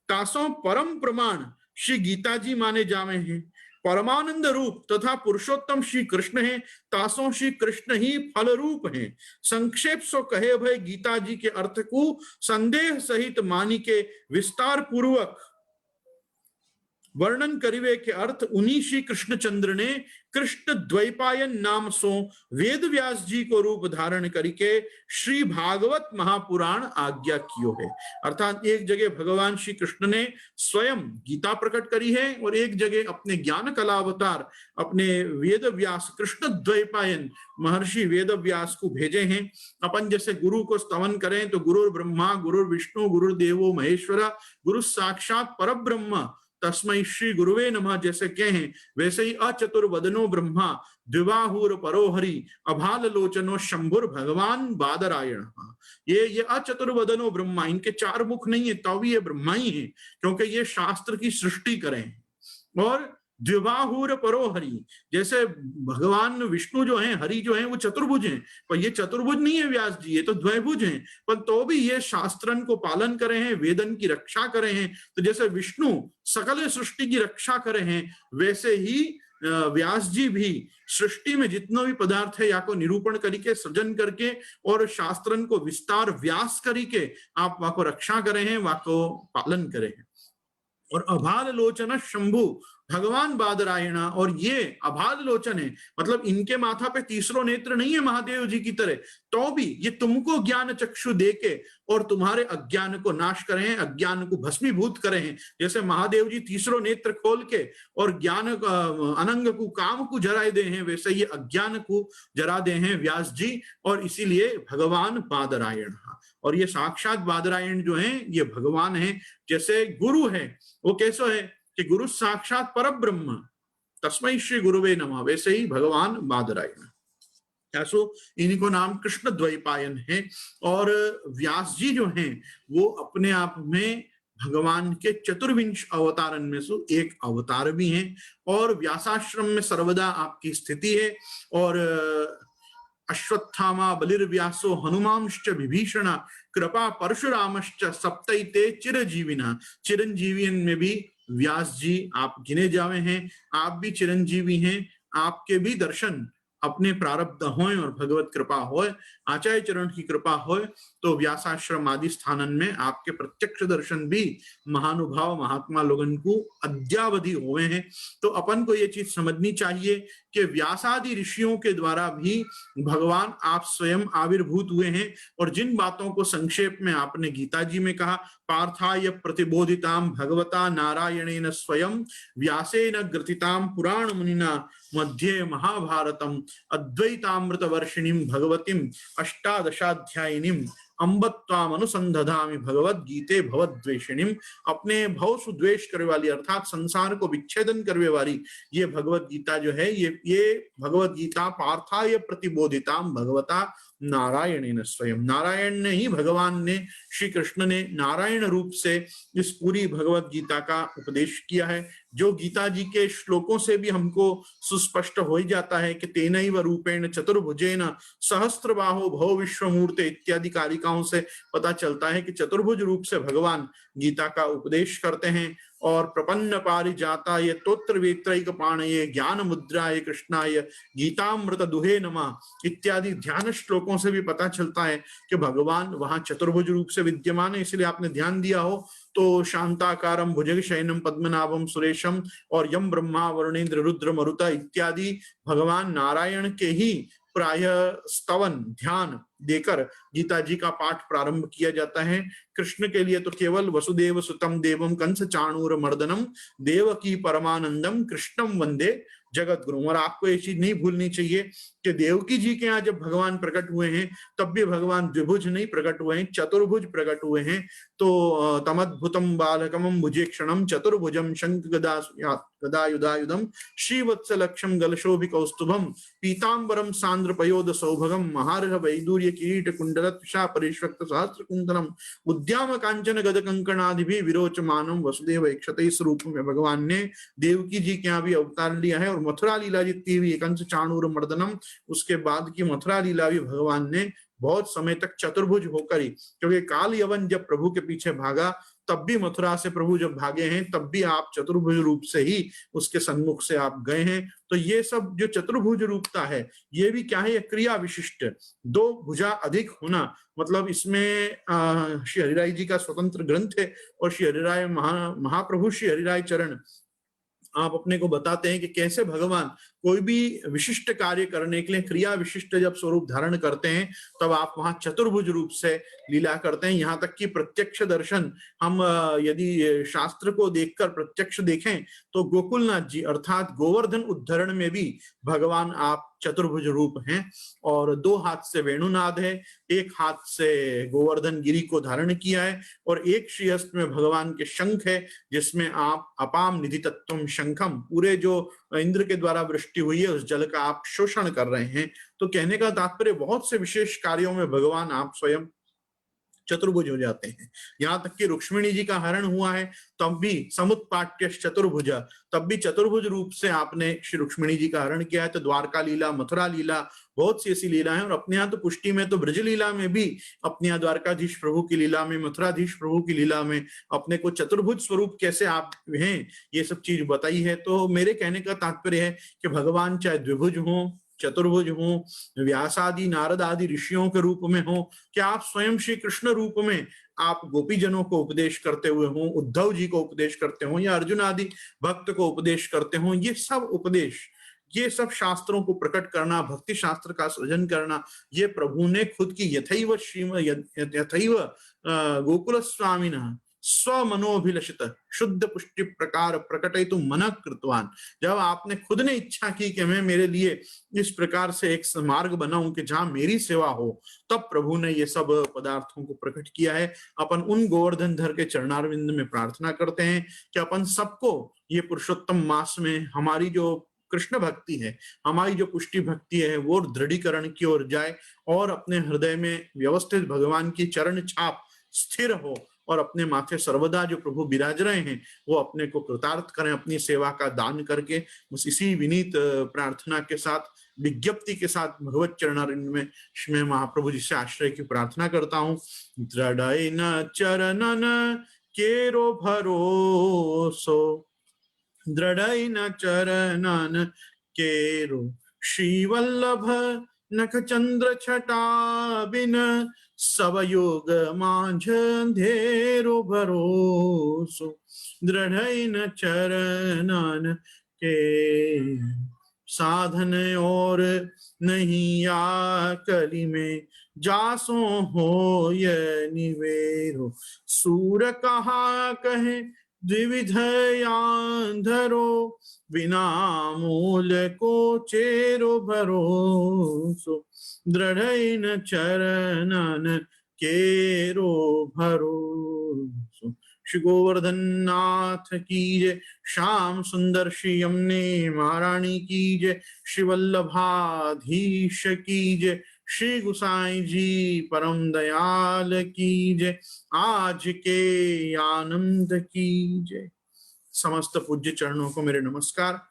तासों परम प्रमाण श्री गीता जी माने जावे हैं। परमानंद रूप तथा पुरुषोत्तम श्री कृष्ण है, तासों श्री कृष्ण ही फल रूप है। संक्षेप सो कहे भय गीता जी के अर्थ को संदेह सहित मानी के विस्तार पूर्वक वर्णन करिवे के अर्थ उन्हीं श्री कृष्णचंद्र ने कृष्ण द्वैपायन नाम सो वेद व्यास जी को रूप धारण करके श्री भागवत महापुराण आज्ञा कियो है। अर्थात एक जगह भगवान श्री कृष्ण ने स्वयं गीता प्रकट करी है और एक जगह अपने ज्ञान कला अवतार अपने वेद व्यास कृष्ण द्वैपायन महर्षि वेद व्यास को भेजे हैं। अपन जैसे गुरु को स्तवन करें तो गुरु ब्रह्मा गुरु विष्णु गुरुदेवो महेश्वरा गुरु साक्षात परब्रह्म तस्मै श्री गुरुवे नमः जैसे कहें, वैसे ही अचतुर्वदनो ब्रह्मा द्विबाहुर परोहरि अभाल लोचनो शंभुर भगवान बादरायण। ये अचतुर्वदनो ब्रह्मा, इनके चार मुख नहीं है तो भी ये ब्रह्मा ही है, क्योंकि ये शास्त्र की सृष्टि करें। और द्विबाहुर परोहरि, जैसे भगवान विष्णु जो हैं, हरि जो हैं, वो चतुर्भुज हैं, पर ये चतुर्भुज नहीं है व्यास जी, ये तो द्वैभुज हैं, पर तो भी ये शास्त्रन को पालन करे हैं, वेदन की रक्षा करे हैं। तो जैसे विष्णु सकल सृष्टि की रक्षा करे हैं, वैसे ही व्यास जी भी सृष्टि में जितने भी पदार्थ है या को निरूपण करके सृजन करके और शास्त्रन को विस्तार व्यास करके आप वहां को रक्षा करे हैं, वहां को पालन करे हैं। और अभाल लोचन शंभु भगवान बादरायणा, और ये अभाल लोचन है, मतलब इनके माथा पे तीसरो नेत्र नहीं है महादेव जी की तरह, तो भी ये तुमको ज्ञान चक्षु देके और तुम्हारे अज्ञान को नाश करे हैं, अज्ञान को भस्मीभूत करे हैं। जैसे महादेव जी तीसरो नेत्र खोल के और ज्ञान अनंग को काम को जराए दे हैं, वैसे ये अज्ञान को जरा दे हैं व्यास जी, और इसीलिए भगवान बादरायण। और ये साक्षात बादरायण जो है ये भगवान है। जैसे गुरु है वो कैसा है कि गुरु साक्षात परब्रह्म तस्मै श्री गुरुवे नमः, वैसे ही भगवान बादरायण। ऐसो इनको नाम कृष्ण द्वैपायन है। और व्यास जी जो हैं वो अपने आप में भगवान के चतुर्विंश अवतारन में से एक अवतार भी हैं, और व्यासाश्रम में सर्वदा आपकी स्थिति है। और अश्वत्थामा बलिर्व्यासो हनुमांश्च विभीषण कृपा परशुरामश्च सप्तैते चिरजीविना, चिरंजीवियन में भी व्यास जी आप गिने जावे हैं। आप भी चिरंजीवी हैं, आपके भी दर्शन अपने प्रारब्ध होए और भगवत कृपा होए, आचार्य चरण की कृपा होए, तो व्यासाश्रम आदि स्थानन में आपके प्रत्यक्ष दर्शन भी महानुभाव महात्मा लोगन को अद्यावधि हुए हैं। तो अपन को ये चीज समझनी चाहिए कि व्यासादि ऋषियों के द्वारा भी भगवान आप स्वयं आविर्भूत हुए हैं। और जिन बातों को संक्षेप में आपने गीता जी में कहा, पार्थाय प्रतिबोधिताम भगवता नारायणेन स्वयं व्यासेन ग्रथिताम पुराण मुनिना मध्ये महाभारतम अद्वैतामृत वर्षिणीम भगवतीम अष्टादशाध्यायिनीम अंबत्वाम अनुसंधामी भगवद गीते भवद्वेषिणीम। अपने भव सुद्वेष करे वाली अर्थात संसार को विच्छेदन करने वाली ये भगवद गीता जो है, ये भगवद गीता पार्थाय प्रतिबोधिताम भगवता नारायणेन स्वयं, नारायण ने ही, भगवान ने, श्री कृष्ण ने नारायण रूप से इस पूरी भगवद गीता का उपदेश किया है। जो गीता जी के श्लोकों से भी हमको सुस्पष्ट हो ही जाता है कि तेनैव रूपेण चतुर्भुजेन सहस्त्रबाहो भव विश्वमूर्ते इत्यादि कारिकाओं से पता चलता है कि चतुर्भुज रूप से भगवान गीता का उपदेश करते हैं। और प्रपन्न पारिजाताय तोत्र वेत्रैक पाणये ज्ञान मुद्राय कृष्णाय गीतामृत दुहे नमः इत्यादि ध्यान श्लोकों से भी पता चलता है कि भगवान वहां चतुर्भुज रूप से विद्यमान है। इसलिए आपने ध्यान दिया हो तो शांताकारम भुजगशयनम पद्मनाभम सुरेशम और यम ब्रह्मा वरुणेन्द्र रुद्र मरुता इत्यादि भगवान नारायण के ही प्राय स्तवन ध्यान देकर गीता जी का पाठ प्रारंभ किया जाता है। कृष्ण के लिए तो केवल वसुदेव सुतम देवम कंस चाणूर मर्दनम देवकी परमानंदम कृष्णम वंदे जगत गुरु। और आपको ये चीज नहीं भूलनी चाहिए कि देवकी जी के यहाँ जब भगवान प्रकट हुए हैं तब भी भगवान द्विभुज नहीं प्रकट हुए हैं, चतुर्भुज प्रकट हुए हैं। तो तमद्भुतम बालकमं भुजेक्षणम चतुर्भुजम शंख गदायुधायुधम श्रीवत्सलक्षम गलशोभिकौस्तुभम पीतांबरम सांद्र पयोद सौभगम महारह वैदूर्य किरीट कुंडलत्षा परिष्वक्त सहस्त्र कुंडलम उद्याम कांचन गद कंकणादि विरोचमानम वसुदेव इक्षते। इस रूप में भगवान ने देवकी जी के यहाँ भी अवतार लिया है। और मथुरा लीला जितनी हुई कंस चाणूर मर्दनम, उसके बाद की मथुरा लीला भी भगवान ने बहुत समय तक चतुर्भुज होकर ही, क्योंकि काल यवन जब प्रभु के पीछे भागा तब भी मथुरा से प्रभु जब भागे हैं तब भी आप चतुर्भुज रूप से ही उसके सन्मुख से आप गए हैं। तो ये सब जो चतुर्भुज रूपता है ये भी क्या है, ये क्रिया विशिष्ट, दो भुजा अधिक होना, मतलब इसमें श्री हरिराय जी का स्वतंत्र ग्रंथ है। और श्री हरिराय महाप्रभु श्री हरिराय चरण आप अपने को बताते हैं कि कैसे भगवान कोई भी विशिष्ट कार्य करने के लिए क्रिया विशिष्ट जब स्वरूप धारण करते हैं तब आप वहां चतुर्भुज रूप से लीला करते हैं। यहाँ तक कि प्रत्यक्ष दर्शन हम यदि शास्त्र को देखकर प्रत्यक्ष देखें तो गोकुलनाथ जी अर्थात गोवर्धन उद्धरण में भी भगवान आप चतुर्भुज रूप हैं। और दो हाथ से वेणुनाद है, एक हाथ से गोवर्धन गिरी को धारण किया है, और एक श्रीहस्त में भगवान के शंख है जिसमें आप अपाम निधि तत्वम शंखम, पूरे जो इंद्र के द्वारा वृष्टि हुई है उस जल का आप शोषण कर रहे हैं। तो कहने का तात्पर्य बहुत से विशेष कार्यों में भगवान आप स्वयं चतुर्भुज हो जाते हैं। यहाँ तक कि रुक्मिणी जी का हरण हुआ है तब भी समुत्पाट्य चतुर्भुज, तब भी चतुर्भुज रूप से आपने श्री रुक्मिणी जी का हरण किया है। तो द्वारका लीला, मथुरा लीला, बहुत सी ऐसी लीला है। और अपने यहाँ तो पुष्टि में तो ब्रज लीला में भी, अपने यहाँ द्वारकाधीश प्रभु की लीला में, मथुराधीश प्रभु की लीला में अपने को चतुर्भुज स्वरूप कैसे आप हैं ये सब चीज बताई है। तो मेरे कहने का तात्पर्य है कि भगवान चाहे द्विभुज हो, चतुर्भुज हो, व्यासादि नारद आदि ऋषियों के रूप में हो, क्या आप स्वयं श्री कृष्ण रूप में आप गोपीजनों को उपदेश करते हुए हो, उद्धव जी को उपदेश करते हो, या अर्जुन आदि भक्त को उपदेश करते हो, ये सब उपदेश, ये सब शास्त्रों को प्रकट करना, भक्ति शास्त्र का सृजन करना, ये प्रभु ने खुद की यथैव यथैव गोकुल स्वामिनः स्वमनोभिलषित शुद्ध पुष्टि प्रकार प्रकटयितुं मनः कृतवान। जब आपने खुद ने इच्छा की कि मैं मेरे लिए इस प्रकार से एक मार्ग बनाऊं कि जहां मेरी सेवा हो, तब प्रभु ने ये सब पदार्थों को प्रकट किया है। अपन उन गोवर्धन धर के चरणारविंद में प्रार्थना करते हैं कि अपन सबको ये पुरुषोत्तम मास में हमारी जो कृष्ण भक्ति है, हमारी जो पुष्टि भक्ति है, वो दृढ़ीकरण की ओर जाए और अपने हृदय में व्यवस्थित भगवान की चरण छाप स्थिर हो, और अपने माथे सर्वदा जो प्रभु विराज रहे हैं वो अपने को कृतार्थ करें अपनी सेवा का दान करके। बस इसी विनीत प्रार्थना के साथ, विज्ञप्ति के साथ भगवत चरणारविंद में मैं महाप्रभु जी से आश्रय की प्रार्थना करता हूँ। दृढ़ चरणन केरो भरोसो, दृढ़ चरणन केरो श्री वल्लभ नख चंद्र छटा बिन सब योग मांझ अंधेरो भरोसो दृढ़ न चरणन के साधन और नहीं आकली में जासो हो ये निवेरो सूर कहा कहे द्विविध यांधरो बिना मूल को चेरो भरोसो दृढ़ न चरणन केरो भरोसो। श्री गोवर्धन नाथ की जय, श्याम सुंदर श्री यमुने महारानी की जय, श्री वल्लभाधीश की जय, श्री गुसाई जी परम दयाल की जय, आज के आनंद की जय। समस्त पूज्य चरणों को मेरे नमस्कार।